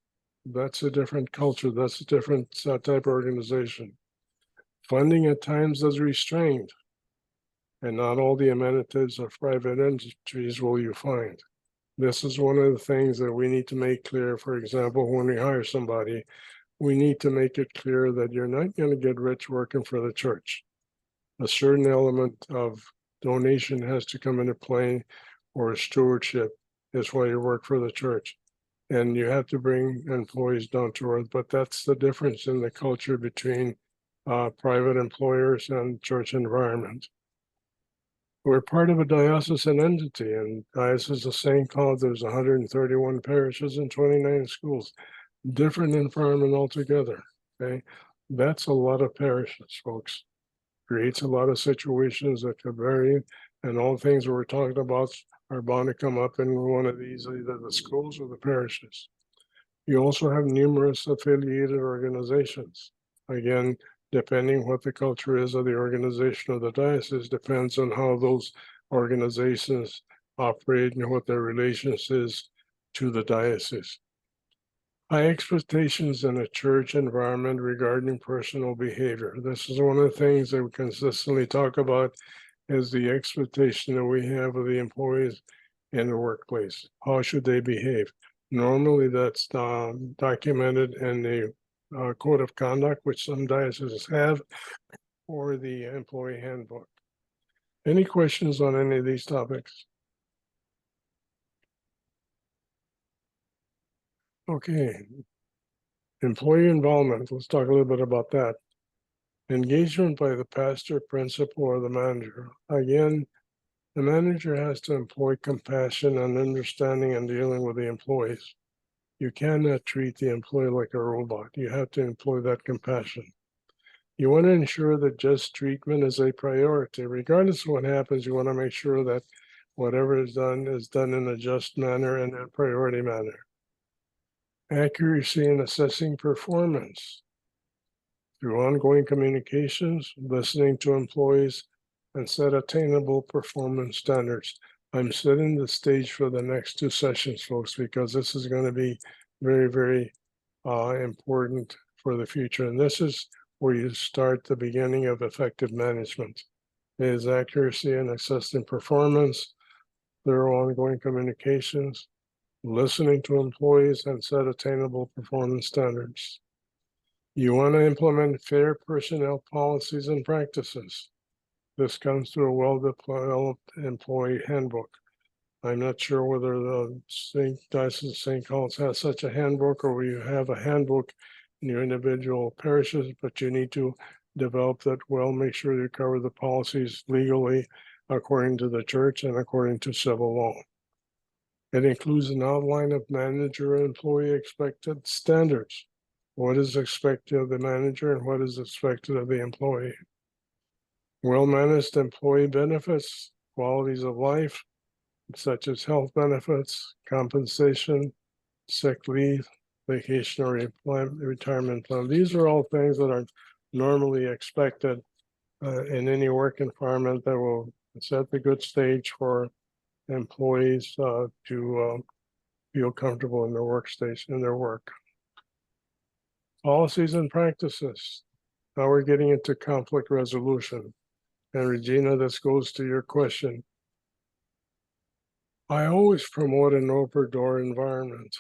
[SPEAKER 4] That's a different culture. That's a different type of organization. Funding at times is restrained, and not all the amenities of private entities will you find. This is one of the things that we need to make clear. For example, when we hire somebody, we need to make it clear that you're not going to get rich working for the church. A certain element of donation has to come into play, or stewardship is why you work for the church. And you have to bring employees down to earth, but that's the difference in the culture between private employers and church environment. We're part of a diocesan entity, and Diocese of St. Cloud, there's 131 parishes and 29 schools. Different environment altogether, okay? That's a lot of parishes, folks. Creates a lot of situations that could vary, and all things we're talking about are bound to come up in one of these, either the schools or the parishes. You also have numerous affiliated organizations. Again, depending what the culture is of the organization of the diocese, depends on how those organizations operate and what their relations is to the diocese. High expectations in a church environment regarding personal behavior. This is one of the things that we consistently talk about, is the expectation that we have of the employees in the workplace. How should they behave? Normally that's documented in the code of conduct, which some dioceses have, or the employee handbook. Any questions on any of these topics? Okay. Employee involvement, let's talk a little bit about that. Engagement by the pastor, principal, or the manager. Again, the manager has to employ compassion and understanding in dealing with the employees. You cannot treat the employee like a robot. You have to employ that compassion. You want to ensure that just treatment is a priority. Regardless of what happens, you want to make sure that whatever is done in a just manner and a priority manner. Accuracy in assessing performance through ongoing communications, listening to employees, and set attainable performance standards. I'm setting the stage for the next two sessions, folks, because this is going to be very, very important for the future. And this is where you start the beginning of effective management. It is accuracy in assessing performance, thorough ongoing communications, listening to employees, and set attainable performance standards. You want to implement fair personnel policies and practices. This comes through a well-developed employee handbook. I'm not sure whether the St. Diocese of St. Colum's has such a handbook or you have a handbook in your individual parishes, but you need to develop that well, make sure you cover the policies legally according to the church and according to civil law. It includes an outline of manager and employee expected standards. What is expected of the manager and what is expected of the employee? Well-managed employee benefits, qualities of life, such as health benefits, compensation, sick leave, vacation or retirement plan. These are all things that are normally expected in any work environment that will set the good stage for employees to feel comfortable in their workstation, in their work. Policies and practices. Now we're getting into conflict resolution. And Regina, this goes to your question. I always promote an open door environment.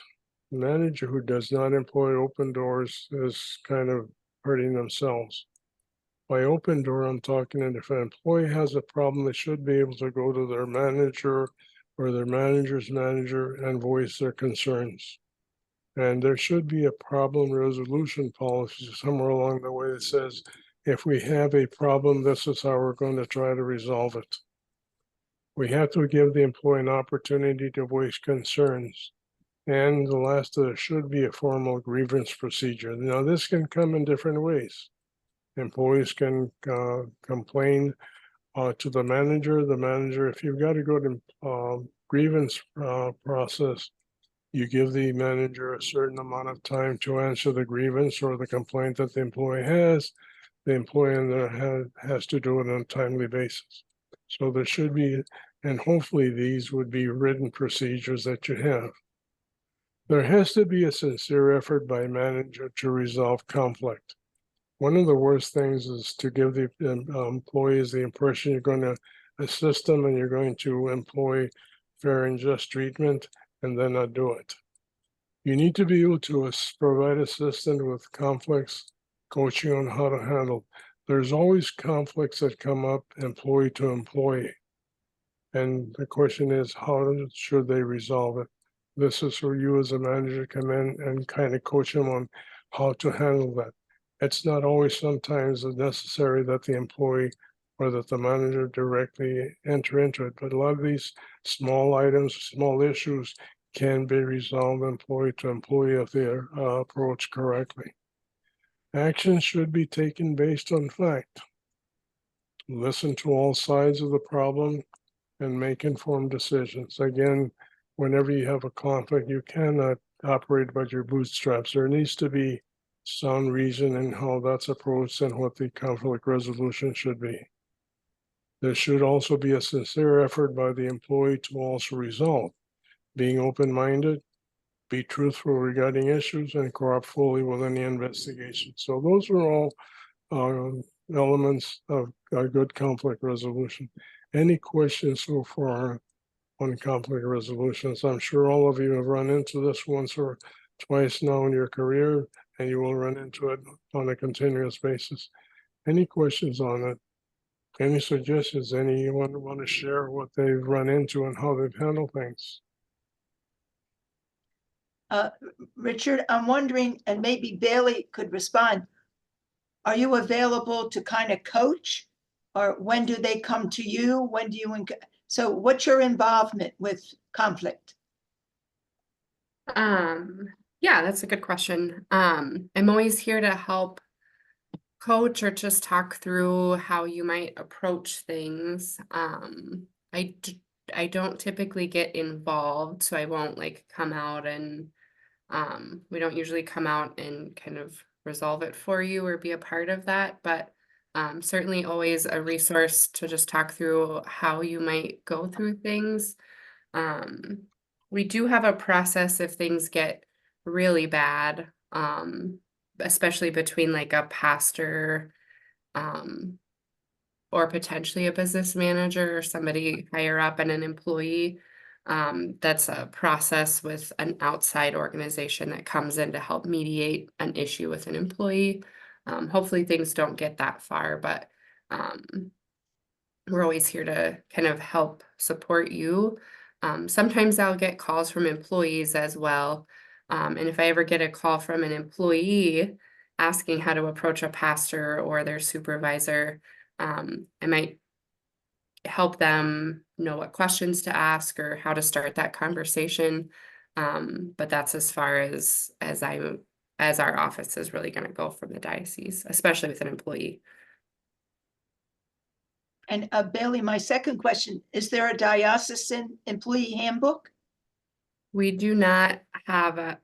[SPEAKER 4] A manager who does not employ open doors is kind of hurting themselves. By open door, I'm talking that if an employee has a problem, they should be able to go to their manager or their manager's manager and voice their concerns. And there should be a problem resolution policy somewhere along the way that says, if we have a problem, this is how we're going to try to resolve it. We have to give the employee an opportunity to voice concerns. And the last, there should be a formal grievance procedure. Now, this can come in different ways. Employees can complain to the manager. The manager, if you've got to go to grievance process, you give the manager a certain amount of time to answer the grievance or the complaint that the employee has. The employee has to do it on a timely basis. So there should be, and hopefully these would be written procedures that you have. There has to be a sincere effort by manager to resolve conflict. One of the worst things is to give the employees the impression you're going to assist them and you're going to employ fair and just treatment and then not do it. You need to be able to provide assistance with conflicts, coaching on how to handle. There's always conflicts that come up employee to employee. And the question is, how should they resolve it? This is where you as a manager come in and kind of coach them on how to handle that. It's not always sometimes necessary that the employee or that the manager directly enter into it, but a lot of these small items, small issues can be resolved employee to employee if they're approached correctly. Action should be taken based on fact. Listen to all sides of the problem and make informed decisions. Again, whenever you have a conflict, you cannot operate by your bootstraps. There needs to be sound reason in how that's approached and what the conflict resolution should be. There should also be a sincere effort by the employee to also resolve, being open-minded, be truthful regarding issues, and cooperate fully with any investigation. So those are all elements of a good conflict resolution. Any questions so far on conflict resolutions? I'm sure all of you have run into this once or twice now in your career, and you will run into it on a continuous basis. Any questions on it? Any suggestions? Anyone want to share what they've run into and how they've handled things?
[SPEAKER 2] Richard, I'm wondering, and maybe Bailey could respond, are you available to kind of coach? Or when do they come to you? When do you, so what's your involvement with conflict?
[SPEAKER 3] Yeah, that's a good question. I'm always here to help coach or just talk through how you might approach things. I don't typically get involved, so I won't like come out and we don't usually come out and kind of resolve it for you or be a part of that, but certainly always a resource to just talk through how you might go through things. We do have a process if things get really bad, especially between like a pastor, or potentially a business manager or somebody higher up and an employee. That's a process with an outside organization that comes in to help mediate an issue with an employee. Hopefully things don't get that far, but we're always here to kind of help support you. Sometimes I'll get calls from employees as well. And if I ever get a call from an employee asking how to approach a pastor or their supervisor, I might help them know what questions to ask or how to start that conversation. But that's as far as our office is really going to go from the diocese, especially with an employee.
[SPEAKER 2] And Bailey, my second question, is there a diocesan employee handbook?
[SPEAKER 3] We do not have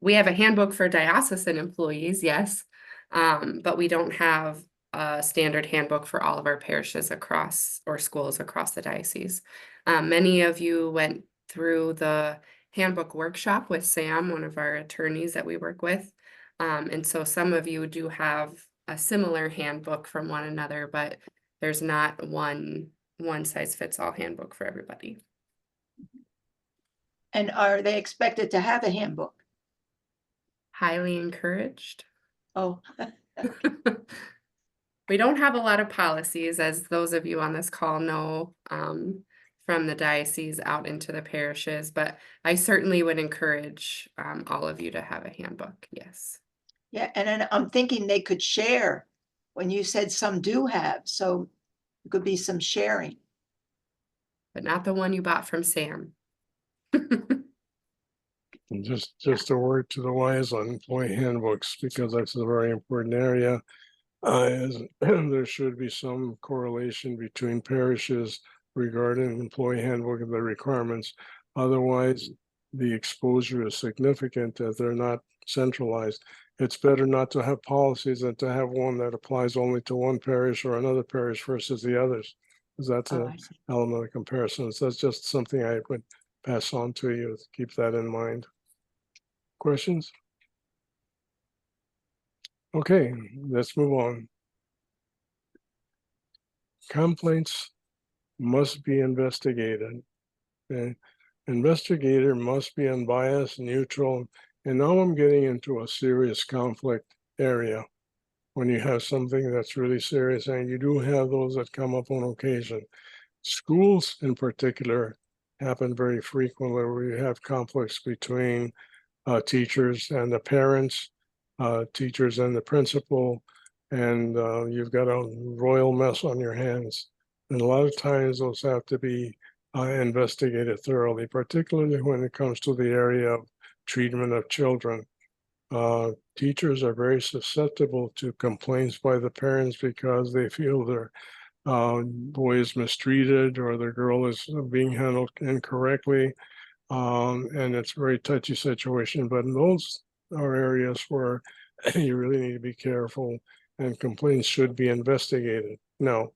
[SPEAKER 3] we have a handbook for diocesan employees, yes. But we don't have a standard handbook for all of our parishes across or schools across the diocese. Many of you went through the handbook workshop with Sam, one of our attorneys that we work with. And so some of you do have a similar handbook from one another, but there's not one size fits all handbook for everybody.
[SPEAKER 2] And are they expected to have a handbook?
[SPEAKER 3] Highly encouraged.
[SPEAKER 2] Oh,
[SPEAKER 3] We don't have a lot of policies, as those of you on this call know, from the diocese out into the parishes, but I certainly would encourage all of you to have a handbook, yes.
[SPEAKER 2] yeah, and then I'm thinking they could share when you said some do have, so it could be some sharing.
[SPEAKER 3] But not the one you bought from Sam.
[SPEAKER 4] And just a word to the wise on employee handbooks, because that's a very important area. There should be some correlation between parishes regarding employee handbook and the requirements. Otherwise, the exposure is significant that they're not centralized. It's better not to have policies than to have one that applies only to one parish or another parish versus the others. Because that's
[SPEAKER 2] Oh,
[SPEAKER 4] an
[SPEAKER 2] I see.
[SPEAKER 4] element of comparison. So that's just something I would pass on to you. Keep that in mind. Questions? Okay, let's move on. Complaints must be investigated. Okay? Investigator must be unbiased, neutral. And now I'm getting into a serious conflict area when you have something that's really serious, and you do have those that come up on occasion. Schools in particular happen very frequently where you have conflicts between teachers and the parents, teachers and the principal, and you've got a royal mess on your hands. And a lot of times those have to be investigated thoroughly, particularly when it comes to the area of treatment of children. Teachers are very susceptible to complaints by the parents because they feel their boy is mistreated or their girl is being handled incorrectly. And it's a very touchy situation, but those are areas where you really need to be careful, and complaints should be investigated. Now,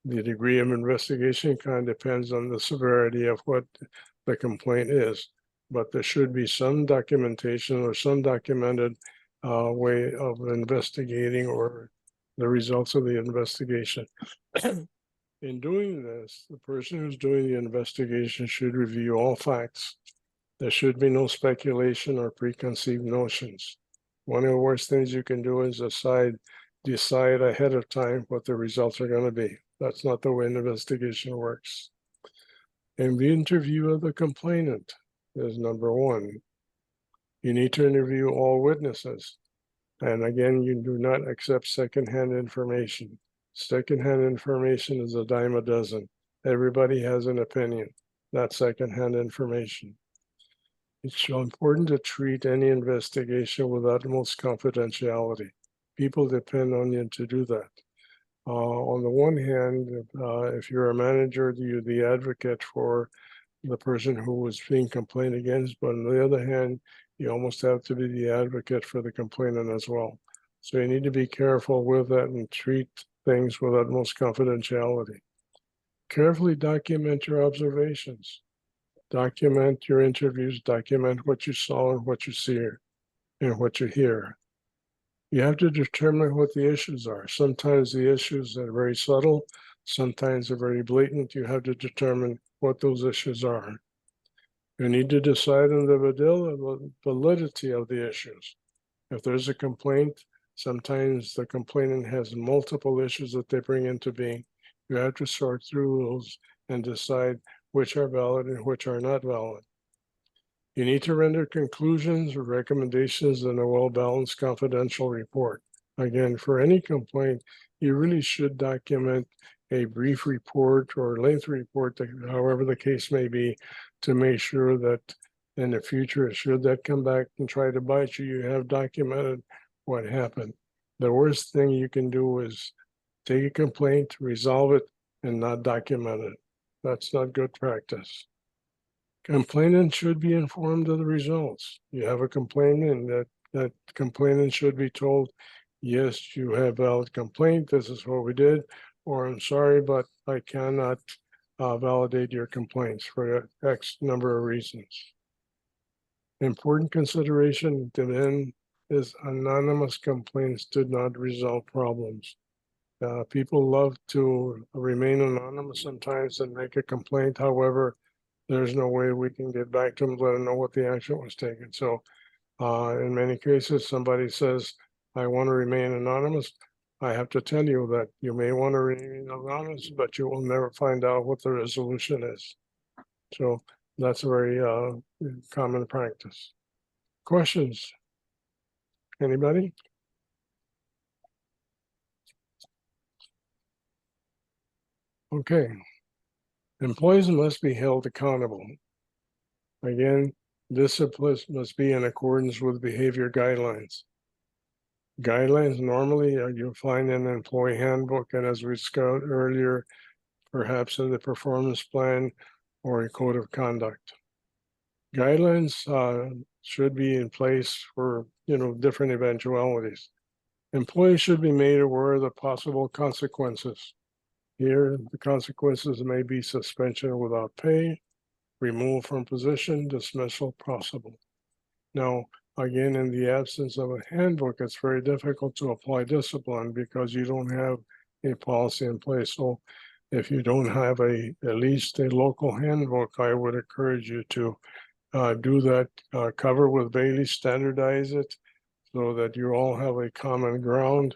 [SPEAKER 4] the degree of investigation kind of depends on the severity of what the complaint is, but there should be some documentation or some documented way of investigating or the results of the investigation. In doing this, the person who's doing the investigation should review all facts. There should be no speculation or preconceived notions. One of the worst things you can do is decide ahead of time what the results are going to be. That's not the way an investigation works. In the interview of the complainant, is number one. You need to interview all witnesses. And again, you do not accept secondhand information. Secondhand information is a dime a dozen. Everybody has an opinion, not secondhand information. It's important to treat any investigation with utmost confidentiality. People depend on you to do that. On the one hand, if you're a manager, you're the advocate for the person who was being complained against, but on the other hand, you almost have to be the advocate for the complainant as well. So you need to be careful with that and treat things with utmost confidentiality. Carefully document your observations. Document your interviews, document what you saw and what you see and what you hear. You have to determine what the issues are. Sometimes the issues are very subtle, sometimes they're very blatant. You have to determine what those issues are. You need to decide on the validity of the issues. If there's a complaint, sometimes the complainant has multiple issues that they bring into being. You have to sort through those and decide which are valid and which are not valid. You need to render conclusions or recommendations in a well-balanced confidential report. Again, for any complaint, you really should document a brief report or lengthy report, however the case may be, to make sure that in the future, should that come back and try to bite you, you have documented what happened. The worst thing you can do is take a complaint, resolve it, and not document it. That's not good practice. Complainant should be informed of the results. You have a complainant, that complainant should be told, yes, you have valid complaint, this is what we did, or I'm sorry, but I cannot validate your complaints for X number of reasons. Important consideration to then is anonymous complaints did not resolve problems. People love to remain anonymous sometimes and make a complaint. However, there's no way we can get back to them, let them know what the action was taken. So in many cases, somebody says, I want to remain anonymous. I have to tell you that you may want to remain anonymous, but you will never find out what the resolution is. So that's a very common practice. Questions? Anybody? Okay. Employees must be held accountable. Again, discipline must be in accordance with behavior guidelines. Guidelines normally you'll find in an employee handbook, and as we discussed earlier, perhaps in the performance plan or a code of conduct. Guidelines should be in place for different eventualities. Employees should be made aware of the possible consequences. Here, the consequences may be suspension without pay, removal from position, dismissal possible. Now, again, in the absence of a handbook, it's very difficult to apply discipline because you don't have a policy in place. So if you don't have at least a local handbook, I would encourage you to do that, cover with Bailey, standardize it so that you all have a common ground.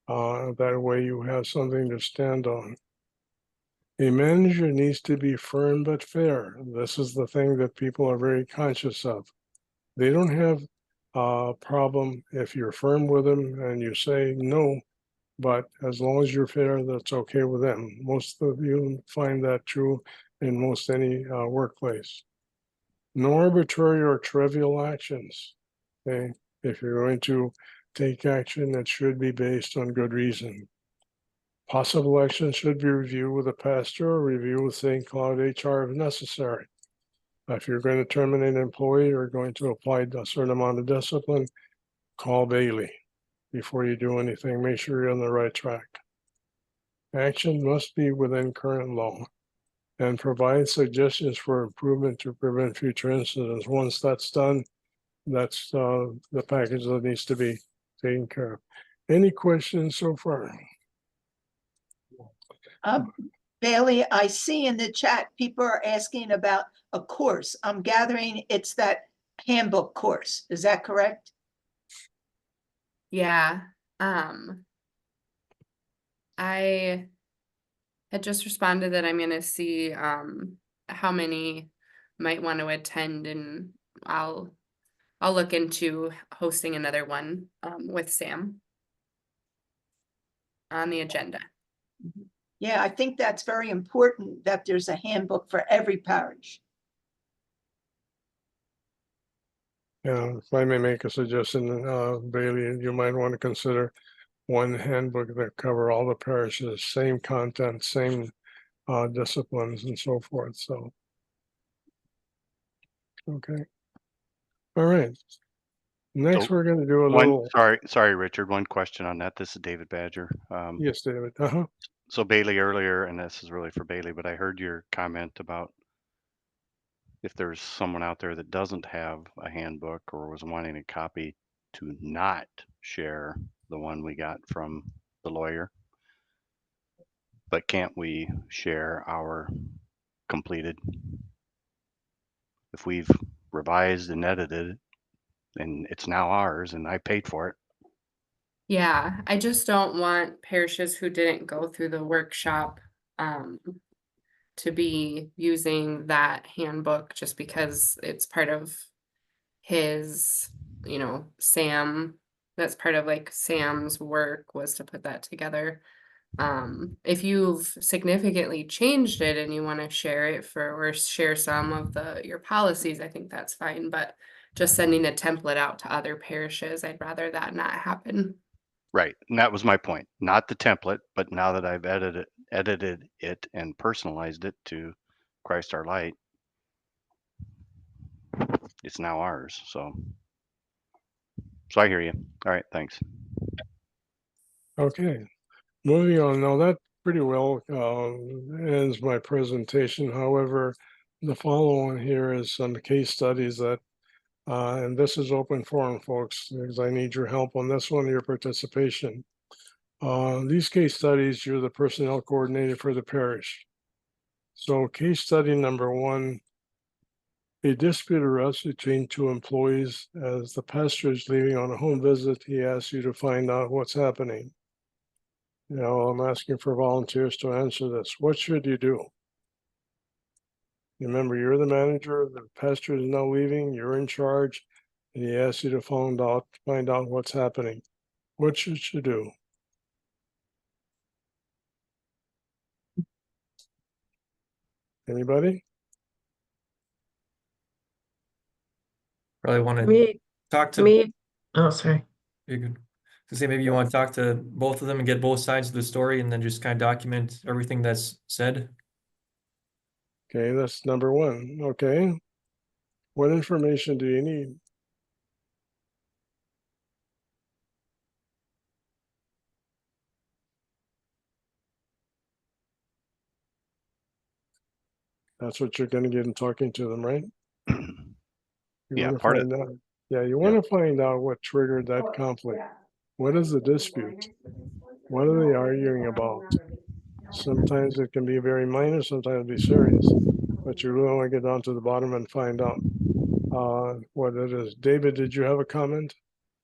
[SPEAKER 4] That way you have something to stand on. A manager needs to be firm but fair. This is the thing that people are very conscious of. They don't have a problem if you're firm with them and you say no, but as long as you're fair, that's okay with them. Most of you find that true in most any workplace. No arbitrary or trivial actions. Okay? If you're going to take action, it should be based on good reason. Possible action should be reviewed with a pastor or review with St. Cloud HR if necessary. If you're going to terminate an employee or going to apply a certain amount of discipline, call Bailey before you do anything. Make sure you're on the right track. Action must be within current law and provide suggestions for improvement to prevent future incidents. Once that's done, that's the package that needs to be taken care of. Any questions so far?
[SPEAKER 2] Bailey, I see in the chat, people are asking about a course. I'm gathering it's that handbook course. Is that correct?
[SPEAKER 3] Yeah. I had just responded that I'm gonna see how many might want to attend, and I'll look into hosting another one with Sam on the agenda.
[SPEAKER 2] Yeah, I think that's very important that there's a handbook for every parish.
[SPEAKER 4] Yeah, if I may make a suggestion, Bailey, you might want to consider one handbook that cover all the parishes, same content, same disciplines and so forth, so. Okay. All right. Next,
[SPEAKER 10] So
[SPEAKER 4] we're gonna do a
[SPEAKER 10] One,
[SPEAKER 4] little,
[SPEAKER 10] sorry, Richard, one question on that. This is David Badger.
[SPEAKER 4] yes, David,
[SPEAKER 10] So Bailey earlier, and this is really for Bailey, but I heard your comment about if there's someone out there that doesn't have a handbook or was wanting a copy, to not share the one we got from the lawyer. But can't we share our completed? If we've revised and edited it, and it's now ours and I paid for it.
[SPEAKER 3] Yeah, I just don't want parishes who didn't go through the workshop to be using that handbook just because it's part of his, Sam, that's part of like Sam's work was to put that together. If you've significantly changed it and you want to share it or share some of your policies, I think that's fine, but just sending a template out to other parishes, I'd rather that not happen.
[SPEAKER 10] Right. And that was my point. Not the template, but now that I've edited it and personalized it to Christ our Light, it's now ours. So I hear you. All right, thanks.
[SPEAKER 4] okay. Moving on, now that pretty well ends my presentation. However, the follow-on here is some case studies that, and this is open forum, folks, because I need your help on this one, your participation. These case studies, you're the personnel coordinator for the parish. So case study number one, a dispute arose between two employees. As the pastor is leaving on a home visit, he asks you to find out what's happening. I'm asking for volunteers to answer this. What should you do? Remember, you're the manager, the pastor is now leaving, you're in charge, and he asks you to find out what's happening. What should you do? Anybody?
[SPEAKER 9] Probably want to
[SPEAKER 11] Me,
[SPEAKER 9] talk to,
[SPEAKER 11] me. Oh, sorry.
[SPEAKER 9] you could, to say maybe you want to talk to both of them and get both sides of the story and then just kind of document everything that's said.
[SPEAKER 4] Okay, that's number one. Okay. What information do you need? That's what you're gonna get in talking to them, right? You
[SPEAKER 10] Yeah,
[SPEAKER 4] wanna
[SPEAKER 10] part of
[SPEAKER 4] find out. Yeah, you
[SPEAKER 10] yeah.
[SPEAKER 4] wanna find out what triggered that conflict. What is the dispute? What are they arguing about? Sometimes it can be very minor, sometimes it'll be serious, but you really want to get down to the bottom and find out what it is. David, did you have a comment?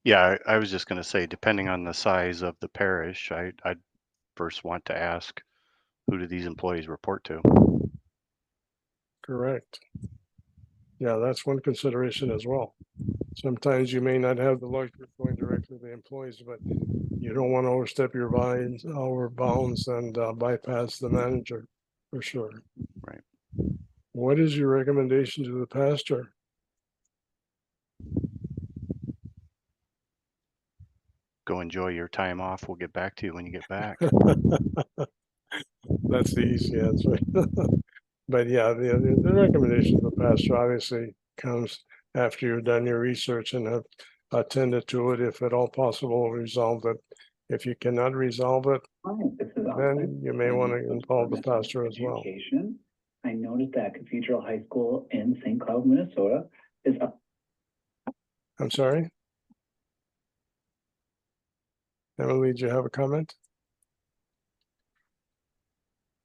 [SPEAKER 10] Yeah, I was just going to say, depending on the size of the parish, I'd first want to ask, who do these employees report to?
[SPEAKER 4] Correct. Yeah, that's one consideration as well. Sometimes you may not have the luxury of going directly to the employees, but you don't want to overstep your bounds and bypass the manager, for sure.
[SPEAKER 10] Right.
[SPEAKER 4] What is your recommendation to the pastor?
[SPEAKER 10] Go enjoy your time off. We'll get back to you when you get back.
[SPEAKER 4] That's the easy answer. But yeah, the recommendation of the pastor obviously comes after you've done your research and have attended to it, if at all possible, resolved it. If you cannot resolve it, then you may want to involve the pastor as well.
[SPEAKER 12] I noticed that Cathedral High School in St. Cloud, Minnesota is up.
[SPEAKER 4] I'm sorry? Emily, do you have a comment?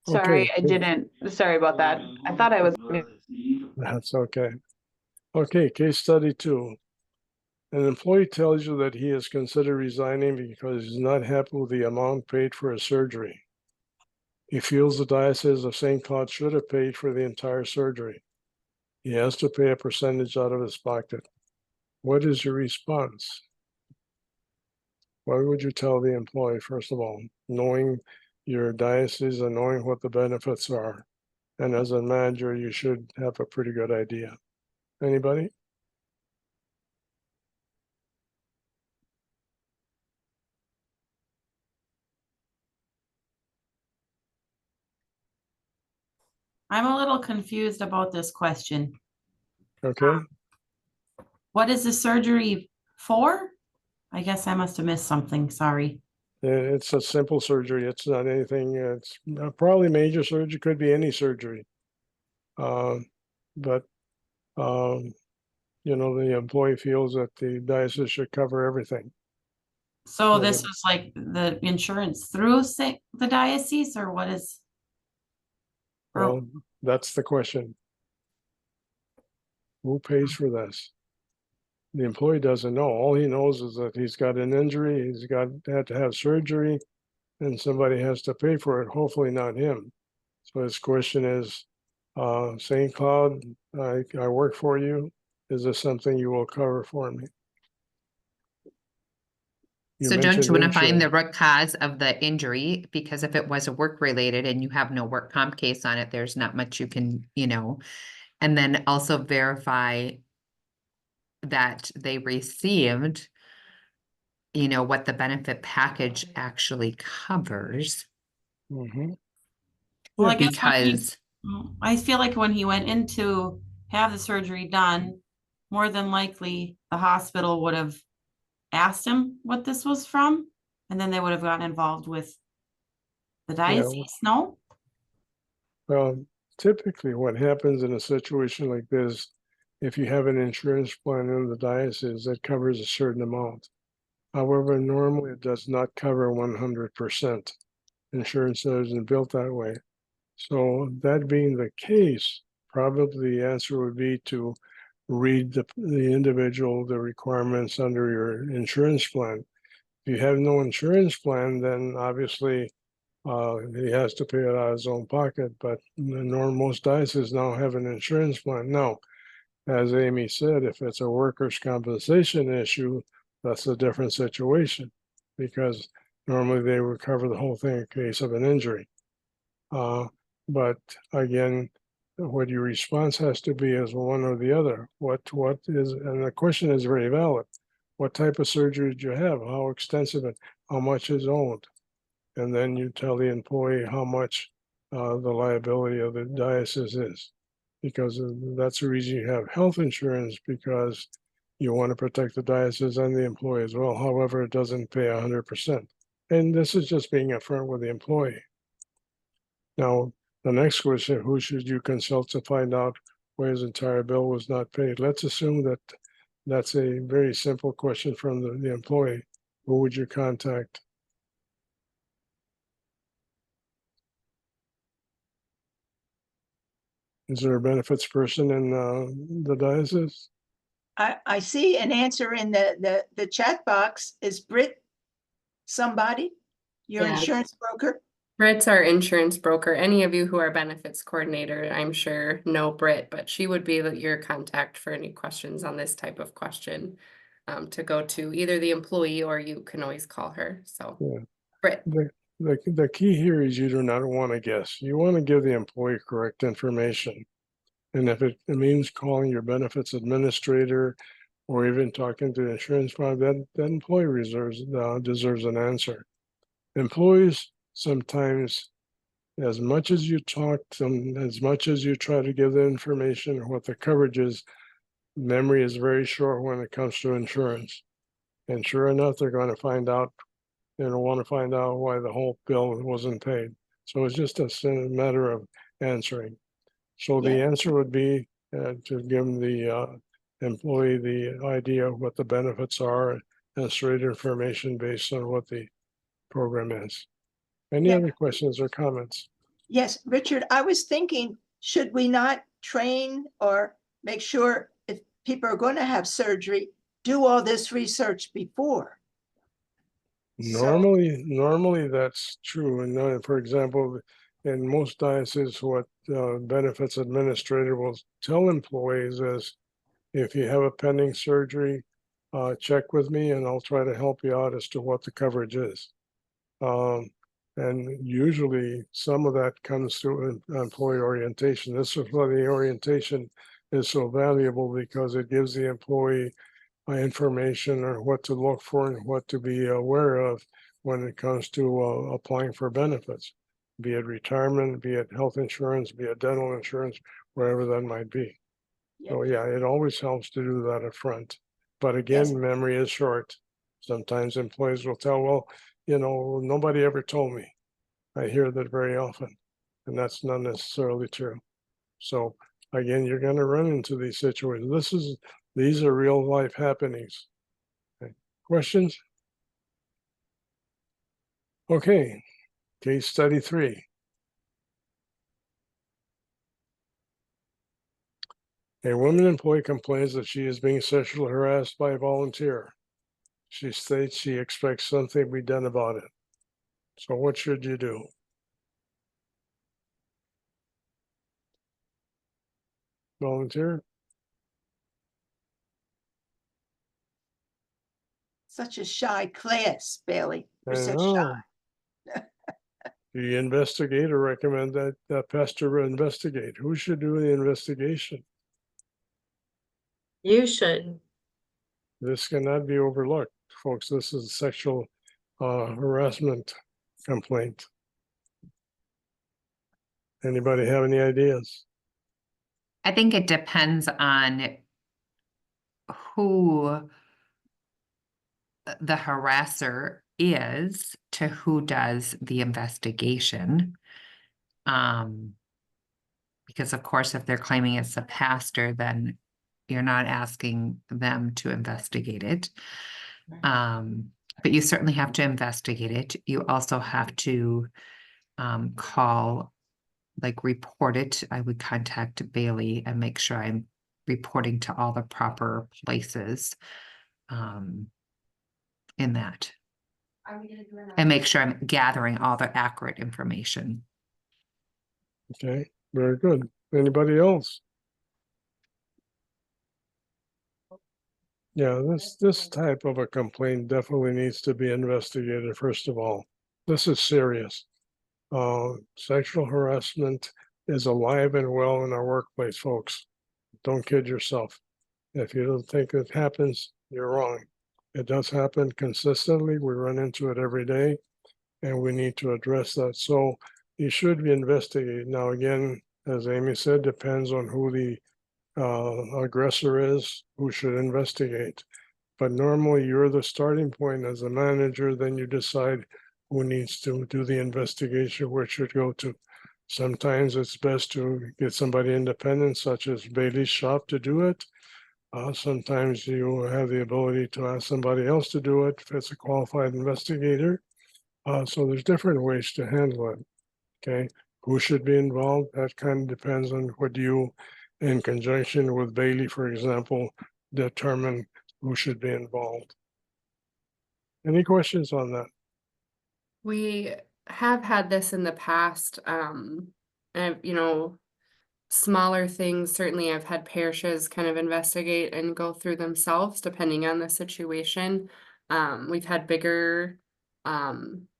[SPEAKER 11] Sorry,
[SPEAKER 4] Okay.
[SPEAKER 11] I didn't. Sorry about that. I thought I was.
[SPEAKER 4] That's okay. Okay, case study 2. An employee tells you that he has considered resigning because he's not happy with the amount paid for his surgery. He feels the Diocese of St. Cloud should have paid for the entire surgery. He has to pay a percentage out of his pocket. What is your response? What would you tell the employee, first of all, knowing your diocese and knowing what the benefits are? And as a manager, you should have a pretty good idea. Anybody?
[SPEAKER 13] I'm a little confused about this question.
[SPEAKER 4] Okay.
[SPEAKER 13] What is the surgery for? I guess I must have missed something, sorry.
[SPEAKER 4] It's a simple surgery. It's not anything, it's probably major surgery, could be any surgery. But you know, the employee feels that the diocese should cover everything.
[SPEAKER 13] So
[SPEAKER 4] Yeah.
[SPEAKER 13] this is like the insurance through the diocese, or what is?
[SPEAKER 4] Well, that's the question. Who pays for this? The employee doesn't know. All he knows is that he's got an injury, had to have surgery, and somebody has to pay for it, hopefully not him. So his question is, St. Cloud, I work for you. Is this something you will cover for me? You
[SPEAKER 5] So don't
[SPEAKER 4] mentioned
[SPEAKER 5] you want to find the
[SPEAKER 4] insurance.
[SPEAKER 5] root cause of the injury? Because if it was a work related and you have no work comp case on it, there's not much you can, you know, and then also verify that they received, you know, what the benefit package actually covers.
[SPEAKER 4] Mhm.
[SPEAKER 13] Well,
[SPEAKER 4] Yeah,
[SPEAKER 13] I guess when
[SPEAKER 5] Because
[SPEAKER 13] I feel like when he went in to have the surgery done, more than likely the hospital would have asked him what this was from, and then they would have gotten involved with the diocese, no?
[SPEAKER 4] well, typically what happens in a situation like this, if you have an insurance plan in the diocese that covers a certain amount. However, normally it does not cover 100%. Insurance isn't built that way. So that being the case, probably the answer would be to read the requirements under your insurance plan. If you have no insurance plan, then obviously he has to pay it out of his own pocket. But most dioceses now have an insurance plan. Now, as Amy said, if it's a workers' compensation issue, that's a different situation because normally they would cover the whole thing in case of an injury. But again, what your response has to be is one or the other. What is, and the question is very valid. What type of surgery did you have? How extensive and how much is owed? And then you tell the employee how much the liability of the diocese is. Because that's the reason you have health insurance, because you want to protect the diocese and the employee as well. However, it doesn't pay 100%. And this is just being upfront with the employee. Now, the next question, who should you consult to find out why his entire bill was not paid? Let's assume that that's a very simple question from the employee. Who would you contact? Is there a benefits person in the diocese?
[SPEAKER 2] I see an answer in the chat box. Is Britt somebody? Your
[SPEAKER 3] Yeah.
[SPEAKER 2] insurance broker?
[SPEAKER 3] Britt's our insurance broker. Any of you who are benefits coordinator, I'm sure know Britt, but she would be your contact for any questions on this type of question, to go to either the employee or you can always call her. So
[SPEAKER 4] Yeah.
[SPEAKER 3] Britt.
[SPEAKER 4] The key here is you do not want to guess. You want to give the employee correct information. And if it means calling your benefits administrator or even talking to the insurance firm, that employee deserves an answer. Employees sometimes, as much as you talk to them, as much as you try to give the information or what the coverage is, memory is very short when it comes to insurance. And sure enough, they're going to find out, want to find out why the whole bill wasn't paid. So it's just a matter of answering. So the answer would be to give the employee the idea of what the benefits are and straight information based on what the program is. Any other questions or comments?
[SPEAKER 2] Yes, Richard, I was thinking, should we not train or make sure if people are going to have surgery, do all this research before?
[SPEAKER 4] Normally that's true. And for example, in most dioceses, what benefits administrator will tell employees is, if you have a pending surgery, check with me and I'll try to help you out as to what the coverage is. And usually some of that comes through employee orientation. This is why the orientation is so valuable, because it gives the employee information on what to look for and what to be aware of when it comes to applying for benefits, be it retirement, be it health insurance, be it dental insurance, wherever that might be. So yeah, it always helps to do that up front. But again,
[SPEAKER 2] Yes.
[SPEAKER 4] memory is short. Sometimes employees will tell, well, nobody ever told me. I hear that very often, and that's not necessarily true. So again, you're going to run into these situations. These are real life happenings. Okay. Questions? Okay, case study 3. A woman employee complains that she is being sexually harassed by a volunteer. She states she expects something to be done about it. So what should you do? Volunteer?
[SPEAKER 2] Such a shy class, Bailey.
[SPEAKER 4] I
[SPEAKER 2] You're so
[SPEAKER 4] know.
[SPEAKER 2] shy.
[SPEAKER 4] Do you investigate or recommend that pastor investigate? Who should do the investigation?
[SPEAKER 7] You should.
[SPEAKER 4] This cannot be overlooked, folks. This is a sexual harassment complaint. Anybody have any ideas?
[SPEAKER 5] I think it depends on who the harasser is to who does the investigation. Because of course, if they're claiming it's a pastor, then you're not asking them to investigate it. But you certainly have to investigate it. You also have to report it. I would contact Bailey and make sure I'm reporting to all the proper places in that. And make sure I'm gathering all the accurate information.
[SPEAKER 4] Okay, very good. Anybody else? Yeah, this type of a complaint definitely needs to be investigated, first of all. This is serious. Sexual harassment is alive and well in our workplace, folks. Don't kid yourself. If you don't think it happens, you're wrong. It does happen consistently. We run into it every day, and we need to address that. So you should be investigated. Now, again, as Amy said, depends on who the aggressor is, who should investigate. But normally you're the starting point as a manager, then you decide who needs to do the investigation, where it should go to. Sometimes it's best to get somebody independent, such as Bailey's shop, to do it. Sometimes you have the ability to ask somebody else to do it if it's a qualified investigator. So there's different ways to handle it. Okay, who should be involved? That kind of depends on what you, in conjunction with Bailey, for example, determine who should be involved. Any questions on that?
[SPEAKER 3] We have had this in the past, and smaller things. Certainly I've had parishes kind of investigate and go through themselves depending on the situation. We've had bigger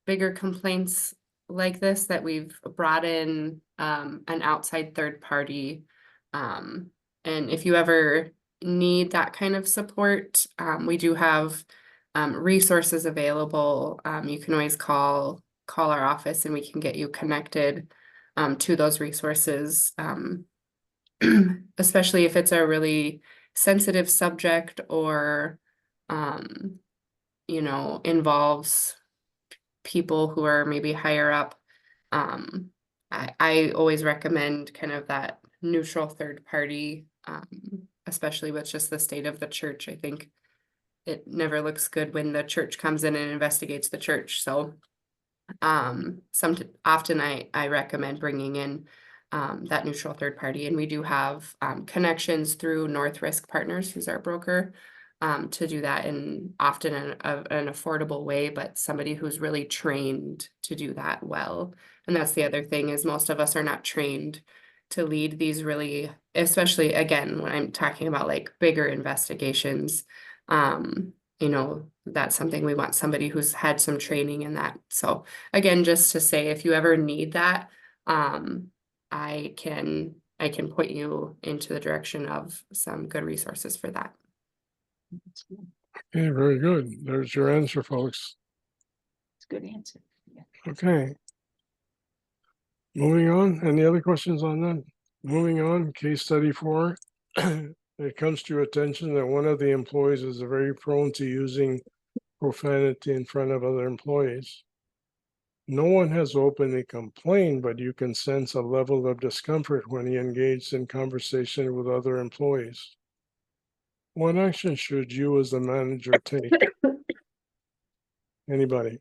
[SPEAKER 3] complaints like this that we've brought in an outside third party. And if you ever need that kind of support, we do have resources available. You can always call our office and we can get you connected to those resources, especially if it's a really sensitive subject or involves people who are maybe higher up. I always recommend kind of that neutral third party, especially with just the state of the church. I think it never looks good when the church comes in and investigates the church. So often I recommend bringing in that neutral third party, and we do have connections through North Risk Partners, who's our broker. to do that in often an affordable way, but somebody who's really trained to do that well. And that's the other thing, is most of us are not trained to lead these really, especially again, when I'm talking about like bigger investigations, you know, that's something we want somebody who's had some training in that. So again, just to say, if you ever need that, I can point you into the direction of some good resources for that.
[SPEAKER 4] Okay, very good. There's your answer, folks.
[SPEAKER 2] It's a good answer. Yeah.
[SPEAKER 4] Okay. Moving on, any other questions on that? Moving on, case study 4. It comes to your attention that one of the employees is very prone to using profanity in front of other employees. No one has openly complained, but you can sense a level of discomfort when he engaged in conversation with other employees. What action should you as the manager take? Anybody?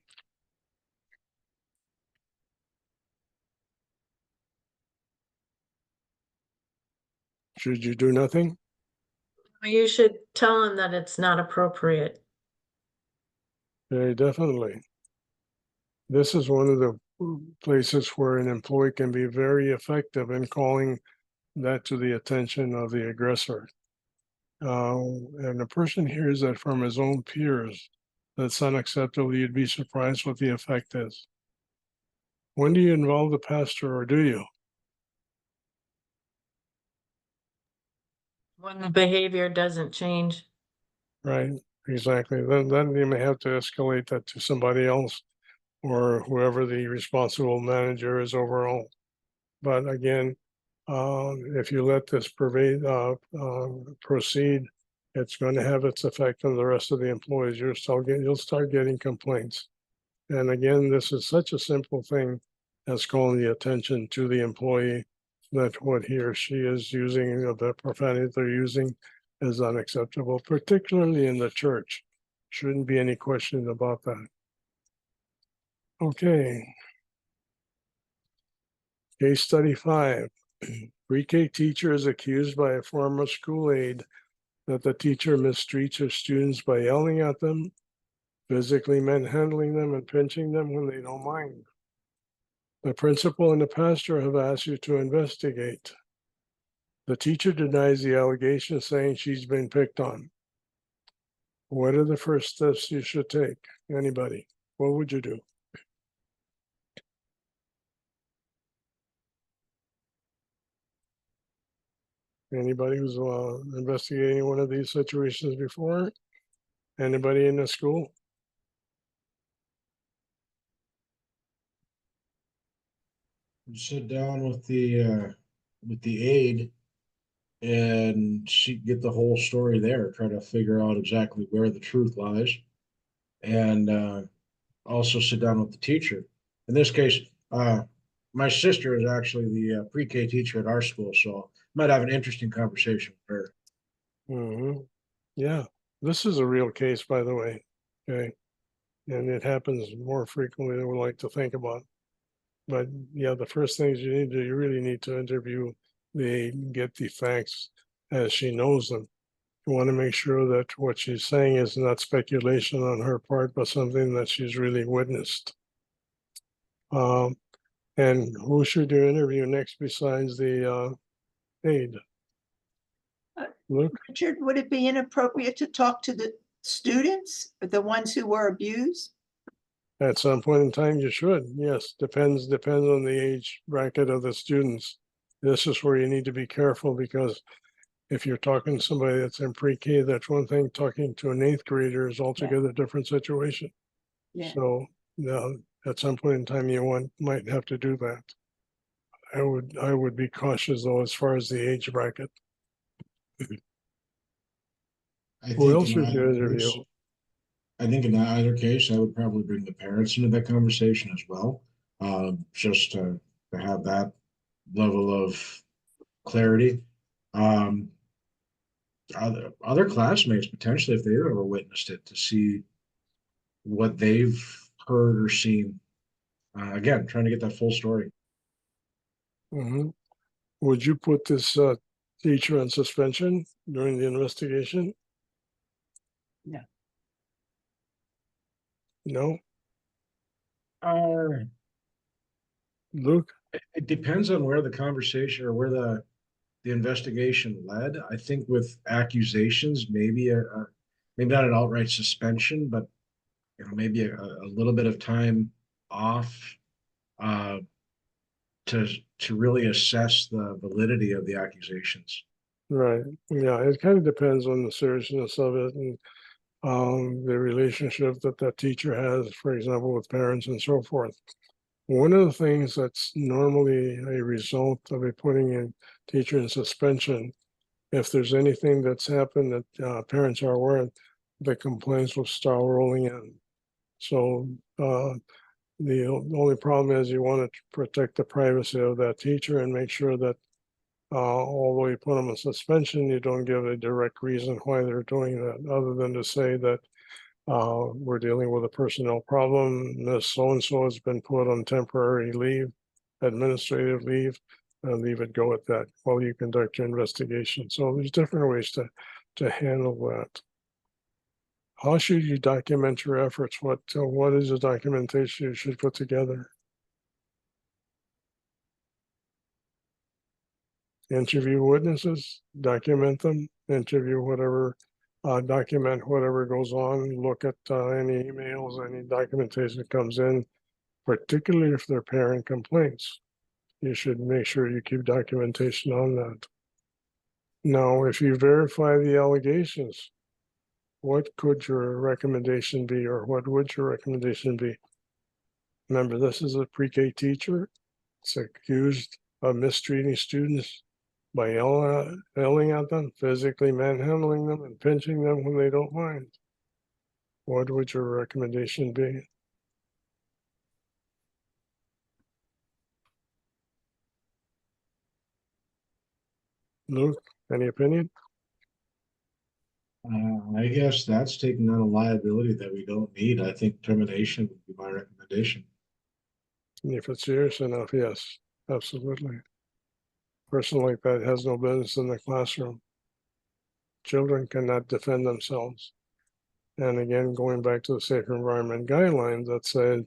[SPEAKER 4] Should you do nothing?
[SPEAKER 11] You should tell him that it's not appropriate.
[SPEAKER 4] Very definitely. This is one of the places where an employee can be very effective in calling that to the attention of the aggressor. And the person hears that from his own peers, that's unacceptable. You'd be surprised what the effect is. When do you involve the pastor, or do you?
[SPEAKER 11] When the behavior doesn't change.
[SPEAKER 4] Right, exactly. Then you may have to escalate that to somebody else or whoever the responsible manager is overall. But again, if you let this proceed, it's going to have its effect on the rest of the employees. You'll start getting complaints. And again, this is such a simple thing as calling the attention to the employee that what he or she is using, the profanity they're using, is unacceptable, particularly in the church. Shouldn't be any question about that. Okay. Case study 5. Pre-K teacher is accused by a former school aide that the teacher mistreats her students by yelling at them, physically manhandling them, and pinching them when they don't mind. The principal and the pastor have asked you to investigate. The teacher denies the allegation, saying she's been picked on. What are the first steps you should take? Anybody? What would you do? Anybody who's investigating one of these situations before? Anybody in the school?
[SPEAKER 14] Sit down with the aide and get the whole story there. Try to figure out exactly where the truth lies, and also sit down with the teacher. In this case, my sister is actually the pre-K teacher at our school, so might have an interesting conversation with her.
[SPEAKER 4] Mm-hmm. Yeah, this is a real case, by the way. Okay, and it happens more frequently than we like to think about. But yeah, the first things you really need to interview the aide and get the facts as she knows them. You want to make sure that what she's saying is not speculation on her part, but something that she's really witnessed. And who should you interview next besides the aide? Luke?
[SPEAKER 2] Richard, would it be inappropriate to talk to the students, the ones who were abused?
[SPEAKER 4] At some point in time, you should. Yes, depends on the age bracket of the students. This is where you need to be careful, because if you're talking to somebody that's in pre-K, that's one thing. Talking to an 8th grader is altogether different situation.
[SPEAKER 2] Yeah.
[SPEAKER 4] So at some point in time, might have to do that. I would be cautious though, as far as the age bracket. Who else should you interview?
[SPEAKER 14] I think in either case, I would probably bring the parents into that conversation as well, just to have that level of clarity. Other classmates potentially, if they've ever witnessed it, to see what they've heard or seen. Again, trying to get that full story.
[SPEAKER 4] Mm-hmm. Would you put this teacher on suspension during the investigation? No,
[SPEAKER 14] Uh,
[SPEAKER 4] Luke?
[SPEAKER 14] it depends on where the conversation or where the investigation led. I think with accusations, maybe maybe not an outright suspension, but maybe a little bit of time off uh, to really assess the validity of the accusations.
[SPEAKER 4] Right. Yeah, it kind of depends on the seriousness of it and the relationship that that teacher has, for example, with parents and so forth. One of the things that's normally a result of a putting a teacher in suspension, if there's anything that's happened that parents are aware of, the complaints will start rolling in. So the only problem is you want to protect the privacy of that teacher and make sure that although you put them in suspension, you don't give a direct reason why they're doing that, other than to say that we're dealing with a personnel problem. Miss so-and-so has been put on temporary leave, administrative leave, and leave it go at that while you conduct your investigation. So there's different ways to handle that. How should you document your efforts? What is the documentation you should put together? Interview witnesses, document them, interview whatever, document whatever goes on, look at any emails, any documentation that comes in, particularly if their parent complaints. You should make sure you keep documentation on that. Now, if you verify the allegations, what could your recommendation be, or what would your recommendation be? Remember, this is a pre-K teacher. It's accused of mistreating students by yelling at them, physically manhandling them, and pinching them when they don't mind. What would your recommendation be? Luke, any opinion?
[SPEAKER 14] I guess that's taking on a liability that we don't need. I think termination would be my recommendation.
[SPEAKER 4] If it's serious enough, yes, absolutely. A person like that has no business in the classroom. Children cannot defend themselves. And again, going back to the safe environment guidelines that said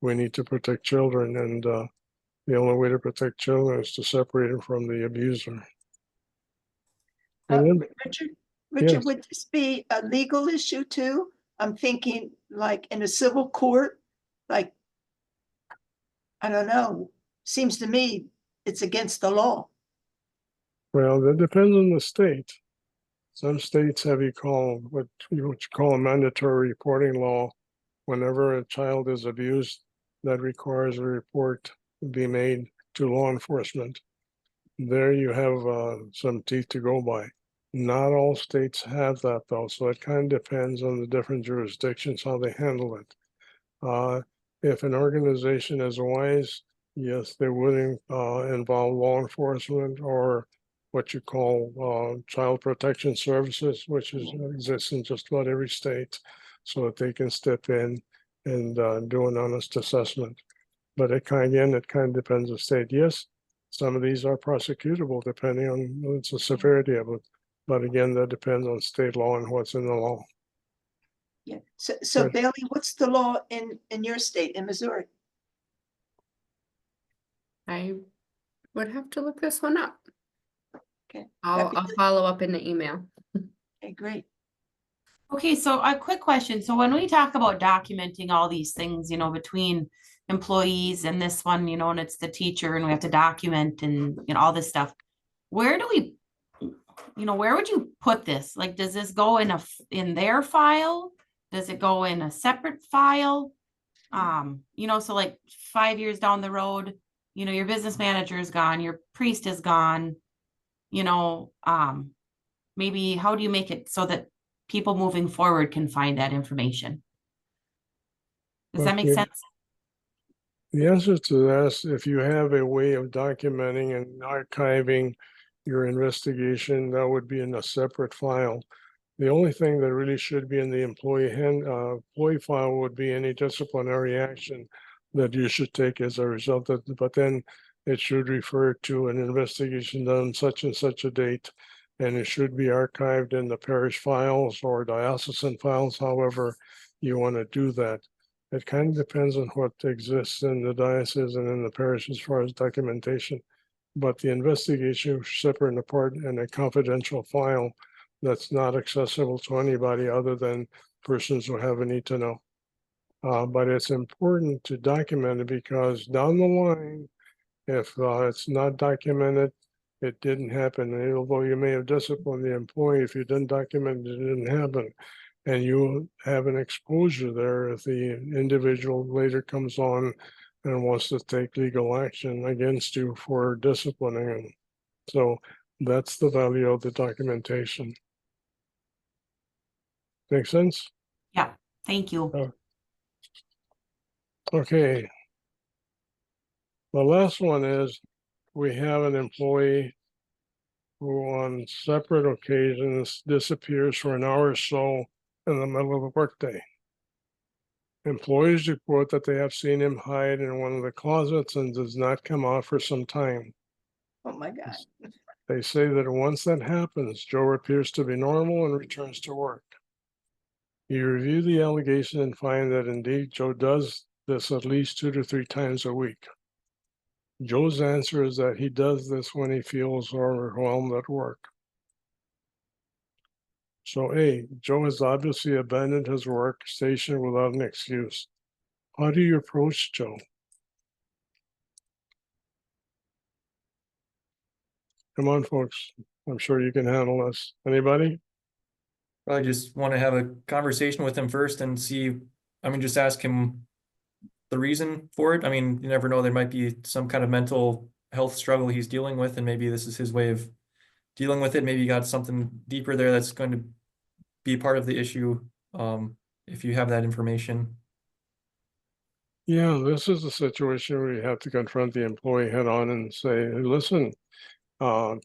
[SPEAKER 4] we need to protect children, and the only way to protect children is to separate them from the abuser. And then,
[SPEAKER 2] Richard,
[SPEAKER 4] yes.
[SPEAKER 2] would this be a legal issue too? I'm thinking like in a civil court, like, I don't know, seems to me it's against the law.
[SPEAKER 4] Well, that depends on the state. Some states have what you call a mandatory reporting law. Whenever a child is abused, that requires a report be made to law enforcement. There you have some teeth to go by. Not all states have that though, so it kind of depends on the different jurisdictions, how they handle it. If an organization is wise, yes, they would involve law enforcement or what you call child protection services, which exists in just about every state, so that they can step in and do an honest assessment. But it kind of depends on the state. Yes, some of these are prosecutable depending on the severity of it. But again, that depends on state law and what's in the law.
[SPEAKER 2] Yeah. So
[SPEAKER 4] Right.
[SPEAKER 2] Bailey, what's the law in your state, in Missouri?
[SPEAKER 3] I would have to look this one up.
[SPEAKER 2] Okay.
[SPEAKER 3] I'll follow up in the email.
[SPEAKER 2] Okay, great.
[SPEAKER 13] Okay, so a quick question. So when we talk about documenting all these things, between employees and this one, and it's the teacher and we have to document and all this stuff, where do we, where would you put this? Like, does this go in their file? Does it go in a separate file? So like 5 years down the road, your business manager is gone, your priest is gone, maybe how do you make it so that people moving forward can find that information? Does that make sense?
[SPEAKER 4] The answer to that is if you have a way of documenting and archiving your investigation, that would be in a separate file. The only thing that really should be in the employee file would be any disciplinary action that you should take as a result of, but then it should refer to an investigation done such and such a date, and it should be archived in the parish files or diocesan files, however you want to do that. It kind of depends on what exists in the diocese and in the parish as far as documentation. But the investigation is separate and apart in a confidential file that's not accessible to anybody other than persons who have a need to know. But it's important to document it because down the line, if it's not documented, it didn't happen. And although you may have disciplined the employee, if you didn't document it, it didn't happen. And you have an exposure there if the individual later comes on and wants to take legal action against you for disciplining them. So that's the value of the documentation. Make sense?
[SPEAKER 13] Yeah, thank you.
[SPEAKER 4] Okay. The last one is we have an employee who on separate occasions disappears for an hour or so in the middle of the workday. Employees report that they have seen him hide in one of the closets and does not come out for some time.
[SPEAKER 2] Oh my God.
[SPEAKER 4] They say that once that happens, Joe appears to be normal and returns to work. You review the allegation and find that indeed Joe does this at least 2 to 3 times a week. Joe's answer is that he does this when he feels overwhelmed at work. So A, Joe has obviously abandoned his workstation without an excuse. How do you approach Joe? Come on, folks. I'm sure you can handle this. Anybody?
[SPEAKER 9] I just want to have a conversation with him first and see, I mean, just ask him the reason for it. I mean, you never know, there might be some kind of mental health struggle he's dealing with, and maybe this is his way of dealing with it. Maybe you got something deeper there that's going to be part of the issue, if you have that information.
[SPEAKER 4] Yeah, this is a situation where you have to confront the employee head on and say, hey, listen,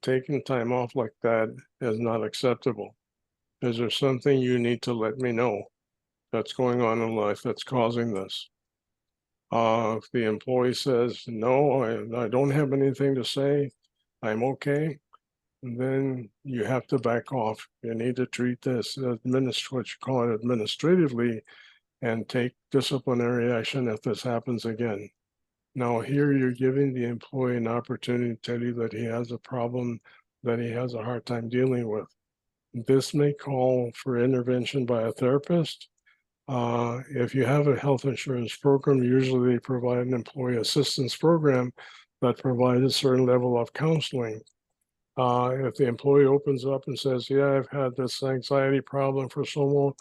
[SPEAKER 4] taking time off like that is not acceptable. Is there something you need to let me know that's going on in life that's causing this? If the employee says, no, I don't have anything to say, I'm okay, then you have to back off. You need to treat this, what you call it administratively, and take disciplinary action if this happens again. Now here you're giving the employee an opportunity to tell you that he has a problem that he has a hard time dealing with. This may call for intervention by a therapist. If you have a health insurance program, usually they provide an employee assistance program that provides a certain level of counseling. If the employee opens up and says, yeah, I've had this anxiety problem for so long,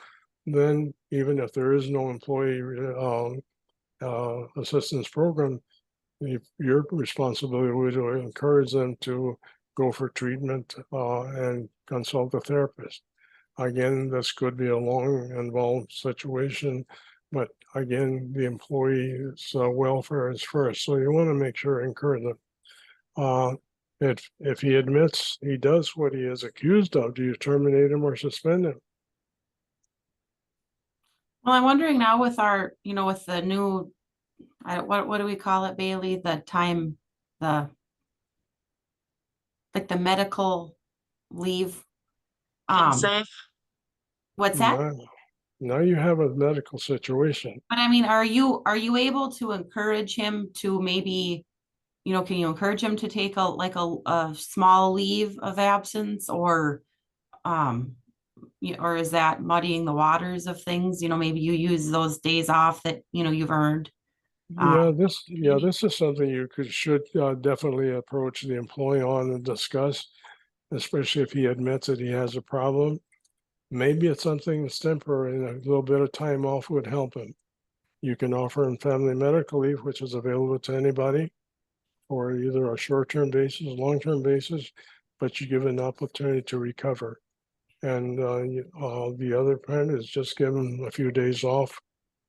[SPEAKER 4] then even if there is no employee assistance program, your responsibility would encourage them to go for treatment and consult a therapist. Again, this could be a long, involved situation, but again, the employee's welfare is first. So you want to make sure encourage them. If he admits he does what he is accused of, do you terminate him or suspend him?
[SPEAKER 13] Well, I'm wondering now with our, with the new, what do we call it, Bailey? The time, like the medical leave.
[SPEAKER 11] Safe.
[SPEAKER 13] What's that?
[SPEAKER 4] Now you have a medical situation.
[SPEAKER 13] But I mean, are you able to encourage him to maybe, can you encourage him to take a small leave of absence, or or is that muddying the waters of things? Maybe you use those days off that you've earned.
[SPEAKER 4] This is something you should definitely approach the employee on and discuss, especially if he admits that he has a problem. Maybe it's something that's temporary and a little bit of time off would help him. You can offer him family medical leave, which is available to anybody for either a short-term basis, long-term basis, but you give an opportunity to recover. And the other part is just give him a few days off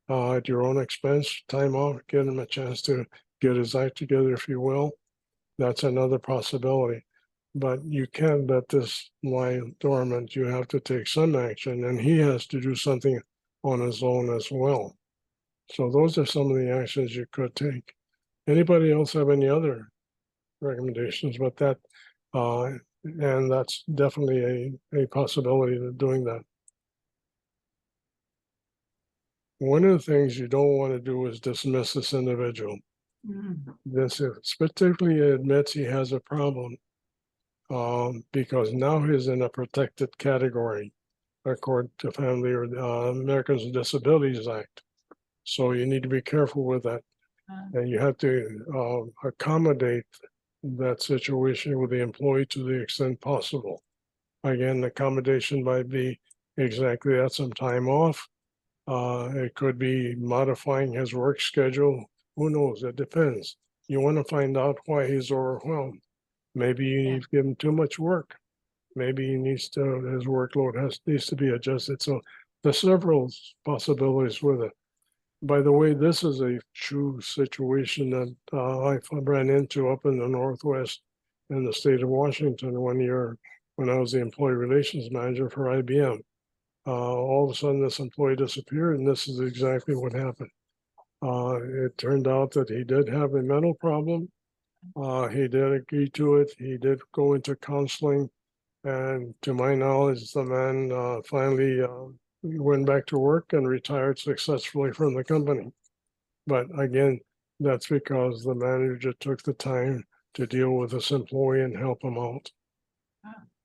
[SPEAKER 4] at your own expense, time off, give him a chance to get his act together, if you will. That's another possibility. But you can't let this lie dormant. You have to take some action, and he has to do something on his own as well. So those are some of the actions you could take. Anybody else have any other recommendations with that? And that's definitely a possibility of doing that. one of the things you don't want to do is dismiss this individual. This is particularly admits he has a problem because now he's in a protected category according to Family or Americans with Disabilities Act. So you need to be careful with that. And you have to accommodate that situation with the employee to the extent possible. Again, accommodation might be exactly that, some time off. It could be modifying his work schedule. Who knows? It depends. You want to find out why he's overwhelmed. Maybe you need to give him too much work. Maybe he needs to, his workload needs to be adjusted. So there's several possibilities with it. By the way, this is a true situation that I ran into up in the Northwest in the state of Washington 1 year when I was the employee relations manager for IBM. All of a sudden, this employee disappeared, and this is exactly what happened. It turned out that he did have a mental problem. He did agree to it. He did go into counseling. And to my knowledge, the man finally went back to work and retired successfully from the company. But again, that's because the manager took the time to deal with this employee and help him out.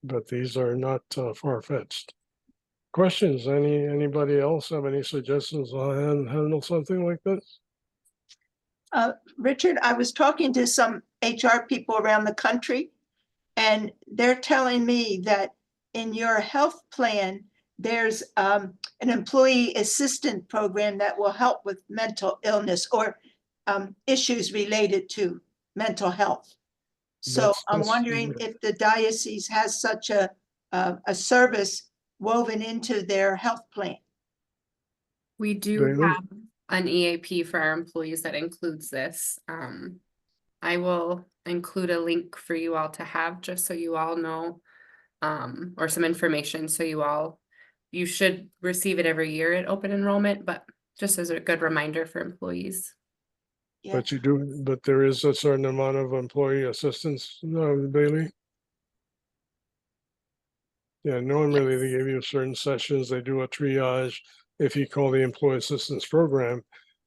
[SPEAKER 4] But these are not far-fetched. Questions? Anybody else have any suggestions on handle something like this?
[SPEAKER 2] Richard, I was talking to some HR people around the country, and they're telling me that in your health plan, there's an employee assistant program that will help with mental illness or issues related to mental health. So I'm wondering if the diocese has such a service woven into their health plan.
[SPEAKER 3] We do have an EAP for our employees that includes this. I will include a link for you all to have just so you all know, or some information so you should receive it every year at open enrollment, but just as a good reminder for employees.
[SPEAKER 2] Yeah.
[SPEAKER 4] But there is a certain amount of employee assistance, Bailey. Yeah, normally they give you certain sessions, they do a triage if you call the employee assistance program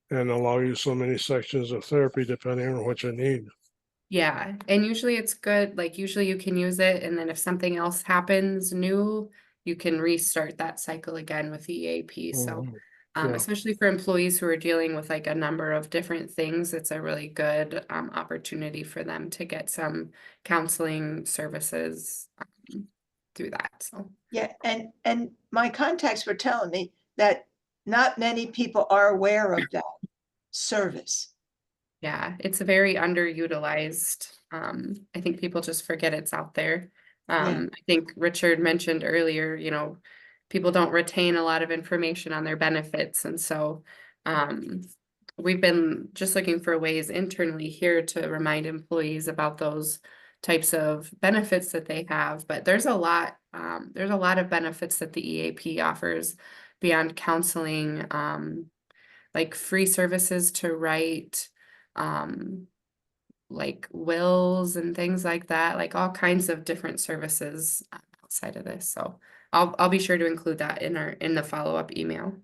[SPEAKER 4] and allow you so many sections of therapy depending on what you need.
[SPEAKER 3] Yeah, and usually it's good, like usually you can use it and then if something else happens new, you can restart that cycle again with the EAP. So especially for employees who are dealing with like a number of different things, it's a really good opportunity for them to get some counseling services through that. So
[SPEAKER 2] yeah, and my contacts were telling me that not many people are aware of that service.
[SPEAKER 3] yeah, it's a very underutilized. I think people just forget it's out there. I think Richard mentioned earlier, people don't retain a lot of information on their benefits. And so we've been just looking for ways internally here to remind employees about those types of benefits that they have. But there's a lot of benefits that the EAP offers beyond counseling, like free services to write, like wills and things like that, like all kinds of different services outside of this. So I'll be sure to include that in the follow-up email.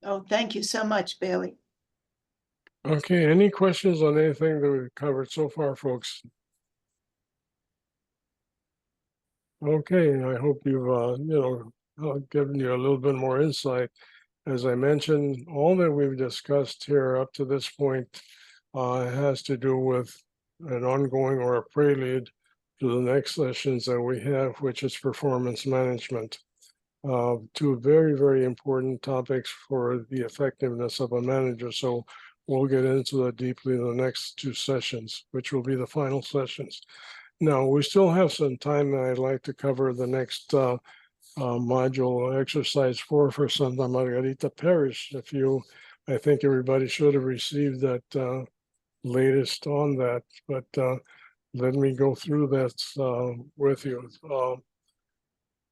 [SPEAKER 2] Oh, thank you so much, Bailey.
[SPEAKER 4] Okay, any questions on anything that we've covered so far, folks? Okay, I hope you've given you a little bit more insight. As I mentioned, all that we've discussed here up to this point has to do with an ongoing or a prelude to the next sessions that we have, which is performance management. Two very, very important topics for the effectiveness of a manager. So we'll get into that deeply in the next two sessions, which will be the final sessions. Now, we still have some time that I'd like to cover the next module, exercise 4 for Santa Margarita Parish. I think everybody should have received that latest on that, but let me go through that with you.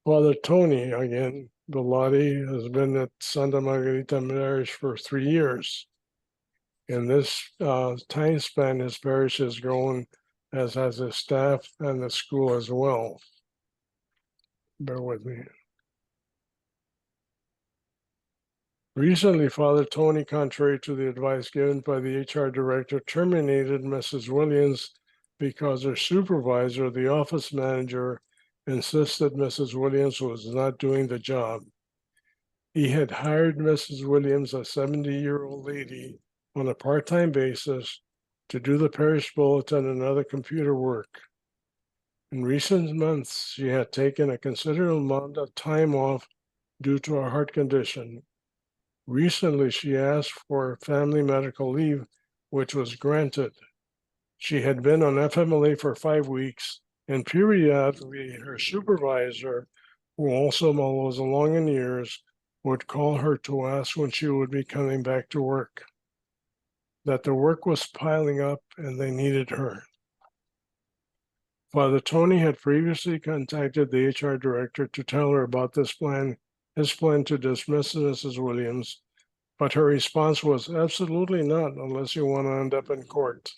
[SPEAKER 4] Father Tony, again, Bellotti, has been at Santa Margarita Parish for 3 years. In this time span, his parish has grown, as has his staff and the school as well. Bear with me. Recently, Father Tony, contrary to the advice given by the HR director, terminated Mrs. Williams because her supervisor, the office manager, insisted Mrs. Williams was not doing the job. He had hired Mrs. Williams, a 70-year-old lady, on a part-time basis to do the parish bulletin and other computer work. In recent months, she had taken a considerable amount of time off due to a heart condition. Recently, she asked for family medical leave, which was granted. She had been on FMLA for 5 weeks, and periodically her supervisor, who also was along in years, would call her to ask when she would be coming back to work. That the work was piling up and they needed her. Father Tony had previously contacted the HR director to tell her about his plan to dismiss Mrs. Williams, but her response was absolutely not unless you want to end up in court.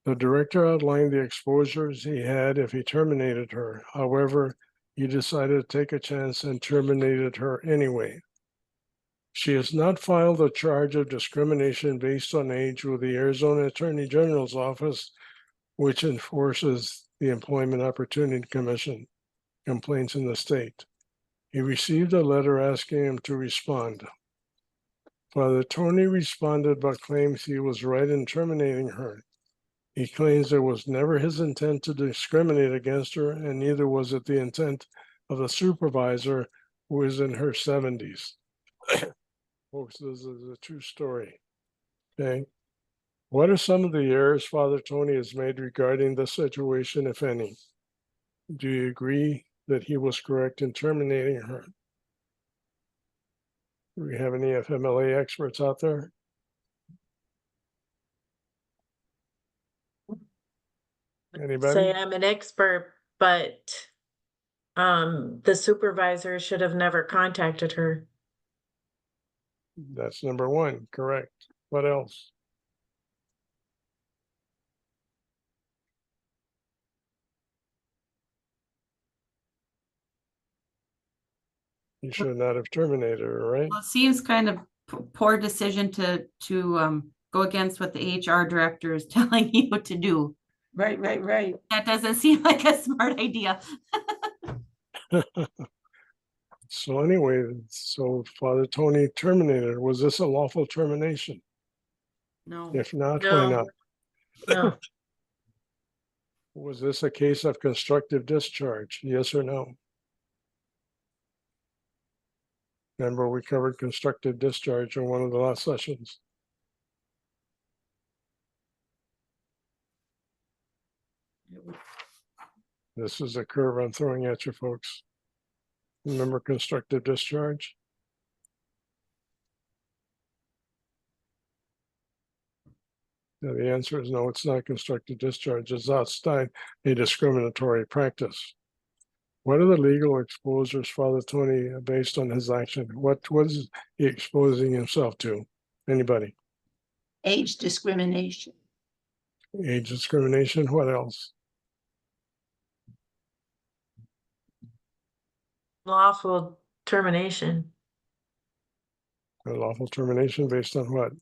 [SPEAKER 4] The director outlined the exposures he had if he terminated her. However, he decided to take a chance and terminated her anyway. She has not filed a charge of discrimination based on age with the Arizona Attorney General's office, which enforces the Employment Opportunity Commission complaints in the state. He received a letter asking him to respond. Father Tony responded but claims he was right in terminating her. He claims it was never his intent to discriminate against her, and neither was it the intent of the supervisor, who is in her 70s. Folks, this is a true story. Okay. What are some of the errors Father Tony has made regarding this situation, if any? Do you agree that he was correct in terminating her? Do we have any FMLA experts out there? Anybody?
[SPEAKER 11] Say I'm an expert, but the supervisor should have never contacted her.
[SPEAKER 4] That's number one, correct. What else? You should not have terminated her, right?
[SPEAKER 13] Well, it seems kind of poor decision to go against what the HR director is telling you to do.
[SPEAKER 2] Right.
[SPEAKER 13] That doesn't seem like a smart idea.
[SPEAKER 4] So anyway, so Father Tony terminated her. Was this a lawful termination?
[SPEAKER 13] No.
[SPEAKER 4] If not, why
[SPEAKER 11] No.
[SPEAKER 4] not?
[SPEAKER 11] No,
[SPEAKER 4] Was this a case of constructive discharge? Yes or no? Remember, we covered constructive discharge in one of the last sessions. This is a curve I'm throwing at you folks. Remember constructive discharge? Now, the answer is no, it's not constructive discharge. It's outside a discriminatory practice. What are the legal exposures, Father Tony, based on his action? What is he exposing himself to? Anybody?
[SPEAKER 2] Age discrimination.
[SPEAKER 4] Age discrimination, what else?
[SPEAKER 11] lawful termination.
[SPEAKER 4] Lawful termination based on what?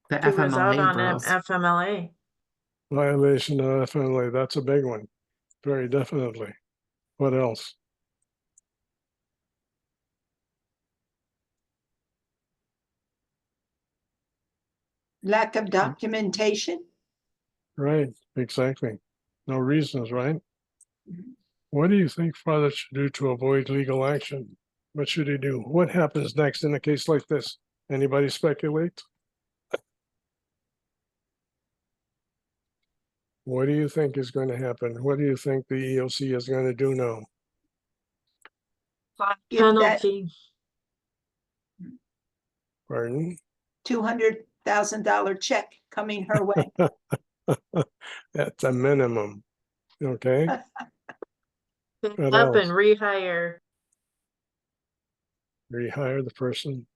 [SPEAKER 5] The
[SPEAKER 11] He was out
[SPEAKER 5] FMLA
[SPEAKER 11] on
[SPEAKER 5] rules.
[SPEAKER 11] FMLA.
[SPEAKER 4] Violation of FMLA, that's a big one. Very definitely. What else?
[SPEAKER 2] Lack of documentation.
[SPEAKER 4] Right, exactly. No reasons, right? What do you think Father should do to avoid legal action? What should he do? What happens next in a case like this? Anybody speculate? What do you think is going to happen? What do you think the EOC is going to do now?
[SPEAKER 2] Give that
[SPEAKER 11] Penalty.
[SPEAKER 4] Pardon?
[SPEAKER 2] $200,000 check coming her way.
[SPEAKER 4] That's a minimum. Okay.
[SPEAKER 11] Pick
[SPEAKER 4] What
[SPEAKER 11] up
[SPEAKER 4] else?
[SPEAKER 11] and rehire.
[SPEAKER 4] Rehire the person.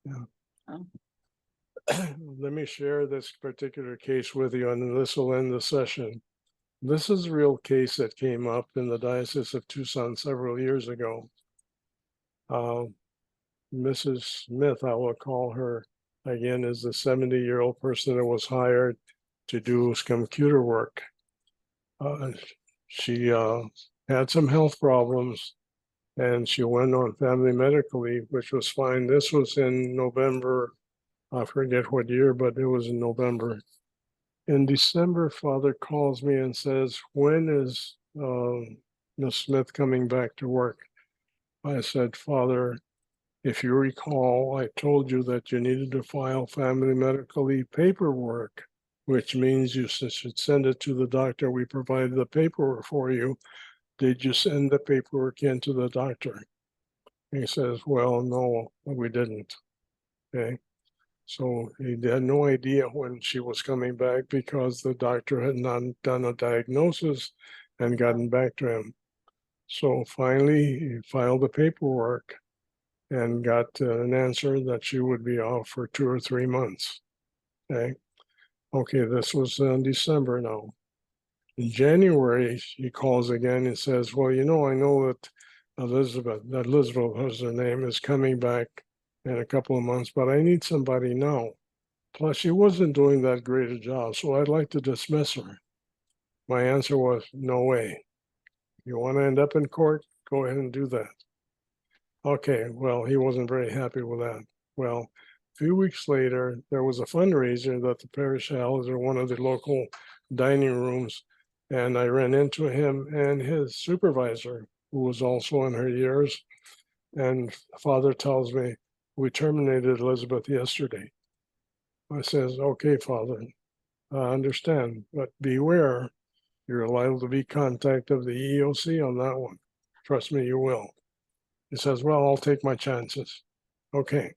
[SPEAKER 4] Yeah.
[SPEAKER 2] Oh.
[SPEAKER 4] Let me share this particular case with you, and this will end the session. This is a real case that came up in the Diocese of Tucson several years ago. Mrs. Smith, I will call her again, is the 70-year-old person that was hired to do computer work. She had some health problems and she went on family medical leave, which was fine. This was in November. I forget what year, but it was in November. In December, Father calls me and says, when is Miss Smith coming back to work? I said, Father, if you recall, I told you that you needed to file family medical leave paperwork, which means you should send it to the doctor. We provided the paperwork for you. Did you send the paperwork in to the doctor? He says, well, no, we didn't. Okay. So he had no idea when she was coming back because the doctor had not done a diagnosis and gotten back to him. So finally, he filed the paperwork and got an answer that she would be off for 2 or 3 months. Okay. Okay, this was in December now. In January, he calls again and says, well, you know, I know that Elizabeth was her name, is coming back in a couple of months, but I need somebody now. Plus, she wasn't doing that great a job, so I'd like to dismiss her. My answer was, no way. You want to end up in court? Go ahead and do that. Okay, well, he wasn't very happy with that. Well, a few weeks later, there was a fundraiser that the parish held in one of the local dining rooms, and I ran into him and his supervisor, who was also in her years. And Father tells me, we terminated Elizabeth yesterday. I says, okay, Father, I understand, but beware, you're liable to be contact of the EOC on that one. Trust me, you will. He says, well, I'll take my chances. Okay.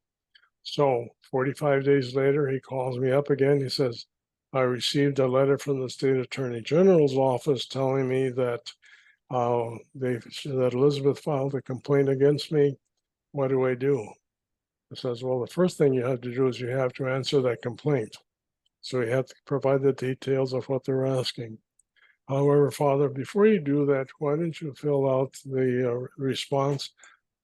[SPEAKER 4] So 45 days later, he calls me up again. He says, I received a letter from the state attorney general's office telling me that that Elizabeth filed a complaint against me. What do I do? He says, well, the first thing you have to do is you have to answer that complaint. So you have to provide the details of what they're asking. However, Father, before you do that, why don't you fill out the response,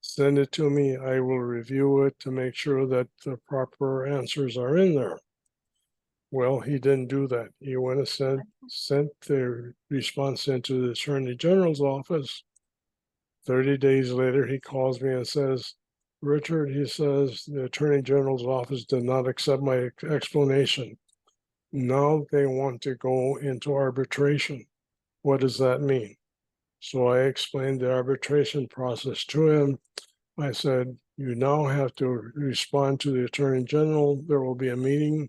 [SPEAKER 4] send it to me. I will review it to make sure that the proper answers are in there. Well, he didn't do that. He went and sent the response into the Attorney General's office. 30 days later, he calls me and says, Richard, he says, the Attorney General's office did not accept my explanation. Now they want to go into arbitration. What does that mean? So I explained the arbitration process to him. I said, you now have to respond to the Attorney General. There will be a meeting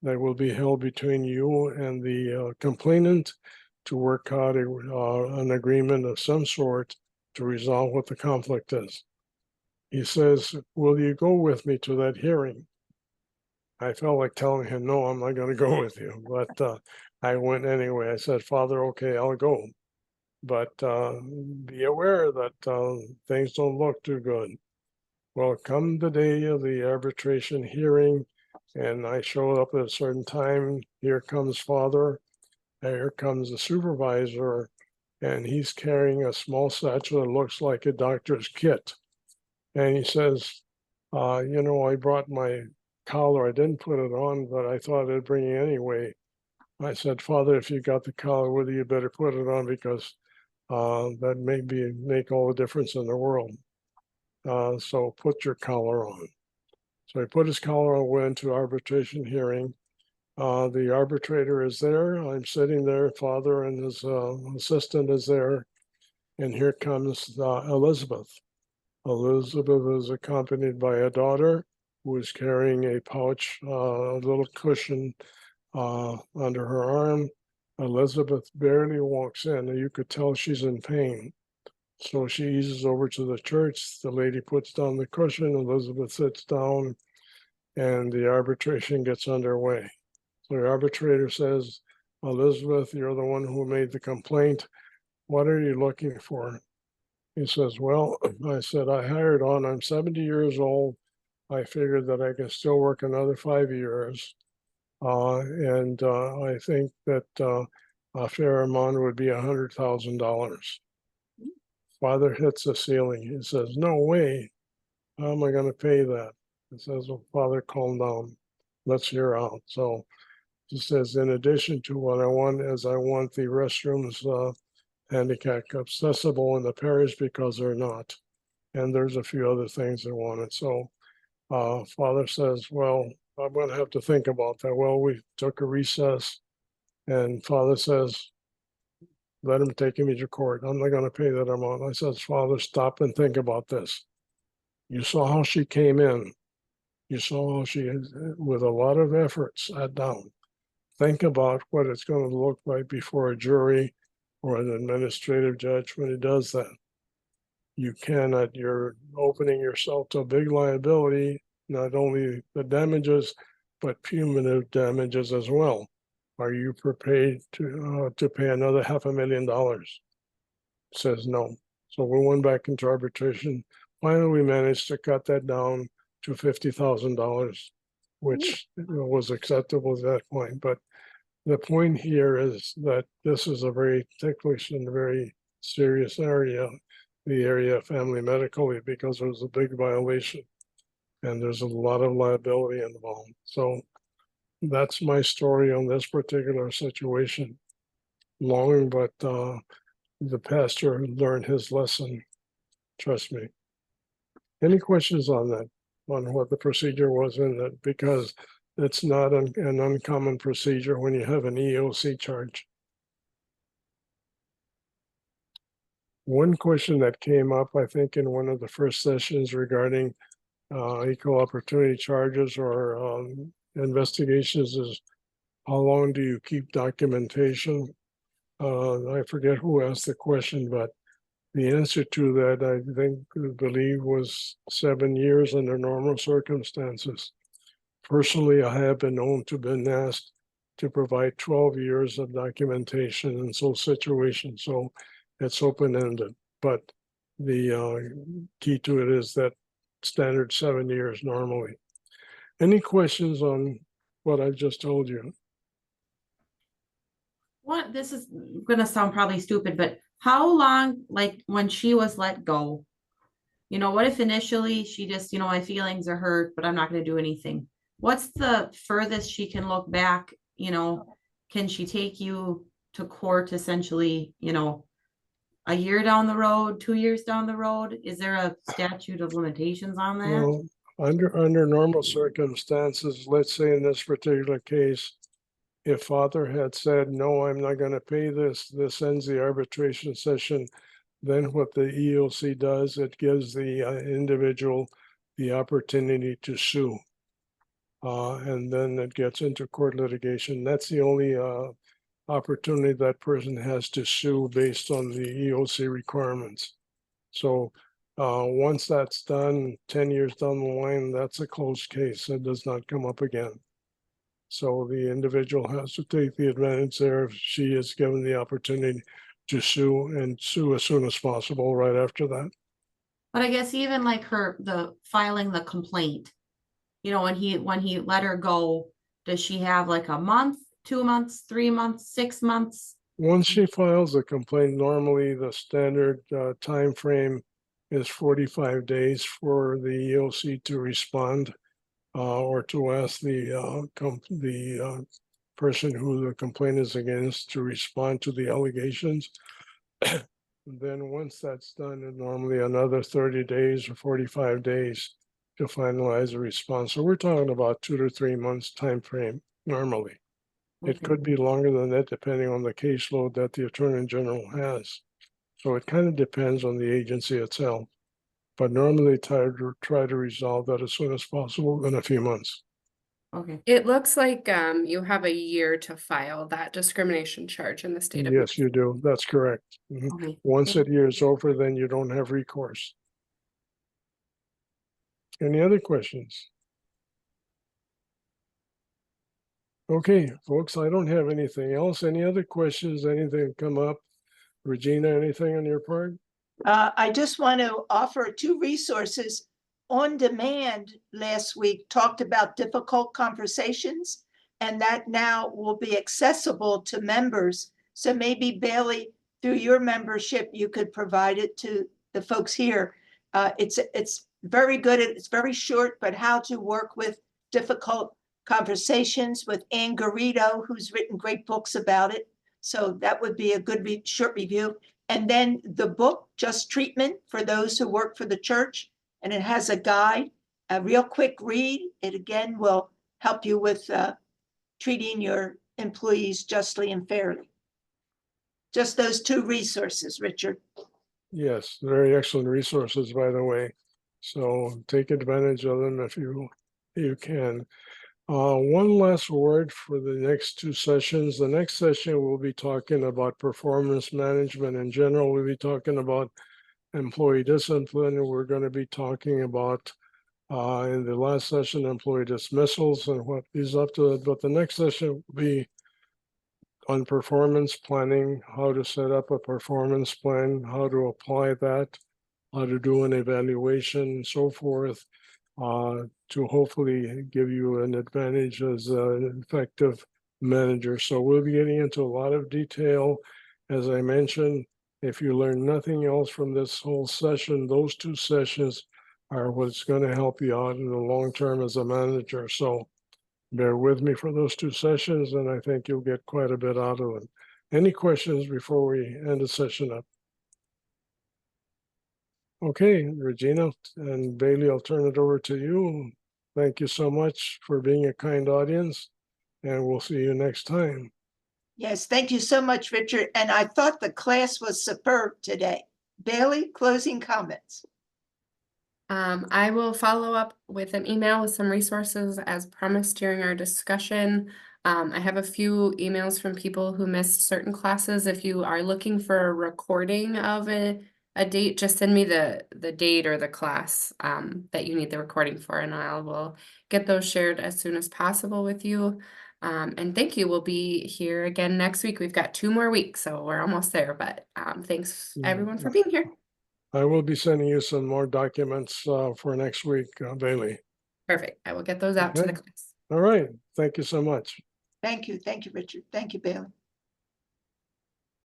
[SPEAKER 4] that will be held between you and the complainant to work out an agreement of some sort to resolve what the conflict is. He says, will you go with me to that hearing? I felt like telling him, no, I'm not going to go with you. But I went anyway. I said, Father, okay, I'll go. But be aware that things don't look too good. Well, come the day of the arbitration hearing, and I showed up at a certain time. Here comes Father. Here comes the supervisor, and he's carrying a small satchel that looks like a doctor's kit. And he says, you know, I brought my collar. I didn't put it on, but I thought I'd bring it anyway. I said, Father, if you got the collar with you, you better put it on because that may make all the difference in the world. So put your collar on. So he put his collar on, went to arbitration hearing. The arbitrator is there. I'm sitting there. Father and his assistant is there. And here comes Elizabeth. Elizabeth is accompanied by a daughter who is carrying a pouch, a little cushion under her arm. Elizabeth barely walks in, and you could tell she's in pain. So she eases over to the church. The lady puts down the cushion. Elizabeth sits down, and the arbitration gets underway. So the arbitrator says, Elizabeth, you're the one who made the complaint. What are you looking for? He says, well, I said, I hired on. I'm 70 years old. I figured that I can still work another 5 years. And I think that a fair amount would be $100,000. Father hits the ceiling. He says, no way. how am I gonna pay that? It says, well, Father, calm down. Let's hear out. So he says, in addition to what I want is I want the restrooms handicap accessible in the parish because they're not. And there's a few other things they wanted. So Father says, well, I'm gonna have to think about that. Well, we took a recess and Father says, let him take me to court. I'm not gonna pay that amount. I says, Father, stop and think about this. You saw how she came in. You saw how she, with a lot of effort, sat down. Think about what it's going to look like before a jury or an administrative judge when he does that. You cannot, you're opening yourself to a big liability, not only the damages, but punitive damages as well. Are you prepared to pay another $500,000? Says no. So we went back into arbitration. Finally, we managed to cut that down to $50,000, which was acceptable at that point. But the point here is that this is a very ticklish and very serious area, the area of family medical leave, because there's a big violation and there's a lot of liability involved. So that's my story on this particular situation. Long, but the pastor learned his lesson. Trust me. Any questions on that, on what the procedure was in that? Because it's not an uncommon procedure when you have an EOC charge. One question that came up, I think, in one of the first sessions regarding equal opportunity charges or investigations is how long do you keep documentation? I forget who asked the question, but the answer to that, I believe, was 7 years under normal circumstances. Personally, I have been known to have been asked to provide 12 years of documentation in some situations. So it's open-ended, but the key to it is that standard 7 years normally. Any questions on what I've just told you?
[SPEAKER 13] What, this is gonna sound probably stupid, but how long, like when she was let go? What if initially she just, my feelings are hurt, but I'm not gonna do anything? What's the furthest she can look back? Can she take you to court essentially, a year down the road, 2 years down the road? Is there a statute of limitations on that?
[SPEAKER 4] Well, under normal circumstances, let's say in this particular case, if Father had said, no, I'm not going to pay this ends the arbitration session, then what the EOC does, it gives the individual the opportunity to sue. And then it gets into court litigation. That's the only opportunity that person has to sue based on the EOC requirements. So once that's done, 10 years down the line, that's a closed case. It does not come up again. So the individual has to take the advantage there if she is given the opportunity to sue and sue as soon as possible right after that.
[SPEAKER 13] But I guess even like the filing the complaint, when he let her go, does she have like a month, 2 months, 3 months, 6 months?
[SPEAKER 4] Once she files a complaint, normally the standard time frame is 45 days for the EOC to respond or to ask the person who the complaint is against to respond to the allegations. Then once that's done, and normally another 30 days or 45 days to finalize a response. So we're talking about 2 to 3 months time frame normally.
[SPEAKER 13] Okay.
[SPEAKER 4] It could be longer than that depending on the caseload that the Attorney General has. So it kind of depends on the agency itself. But normally try to resolve that as soon as possible in a few months.
[SPEAKER 13] Okay.
[SPEAKER 3] It looks like you have a year to file that discrimination charge in the state of
[SPEAKER 4] Yes, you do. That's correct. Mhm.
[SPEAKER 13] Okay.
[SPEAKER 4] Once that year is over, then you don't have recourse. Any other questions? Okay, folks, I don't have anything else. Any other questions? Anything come up? Regina, anything on your part?
[SPEAKER 2] I just want to offer 2 resources. On Demand last week talked about difficult conversations, and that now will be accessible to members. So maybe Bailey, through your membership, you could provide it to the folks here. It's very good. It's very short, but how to work with difficult conversations with Ann Garrido, who's written great books about it. So that would be a good short review. And then the book, Just Treatment for Those Who Work for the Church. And it has a guide, a real quick read. It again will help you with treating your employees justly and fairly. Just those two resources, Richard.
[SPEAKER 4] Yes, very excellent resources, by the way. So take advantage of them if you can. One last word for the next two sessions. The next session we'll be talking about performance management in general. We'll be talking about employee discipline. We're going to be talking about in the last session employee dismissals and what is up to it. But the next session will be on performance planning, how to set up a performance plan, how to apply that, how to do an evaluation, and so forth, to hopefully give you an advantage as an effective manager. So we'll be getting into a lot of detail. As I mentioned, if you learn nothing else from this whole session, those two sessions are what's going to help you out in the long term as a manager. So bear with me for those two sessions, and I think you'll get quite a bit out of it. Any questions before we end the session up? Okay, Regina and Bailey, I'll turn it over to you. Thank you so much for being a kind audience, and we'll see you next time.
[SPEAKER 2] Yes, thank you so much, Richard. And I thought the class was superb today. Bailey, closing comments.
[SPEAKER 3] I will follow up with an email with some resources as promised during our discussion. I have a few emails from people who missed certain classes. If you are looking for a recording of a date, just send me the date or the class that you need the recording for, and I will get those shared as soon as possible with you. And thank you. We'll be here again next week. We've got 2 more weeks, so we're almost there. But thanks everyone for being here.
[SPEAKER 4] I will be sending you some more documents for next week, Bailey.
[SPEAKER 3] Perfect. I will get those out to the class.
[SPEAKER 4] All right. Thank you so much.
[SPEAKER 2] Thank you. Thank you, Richard. Thank you, Bailey.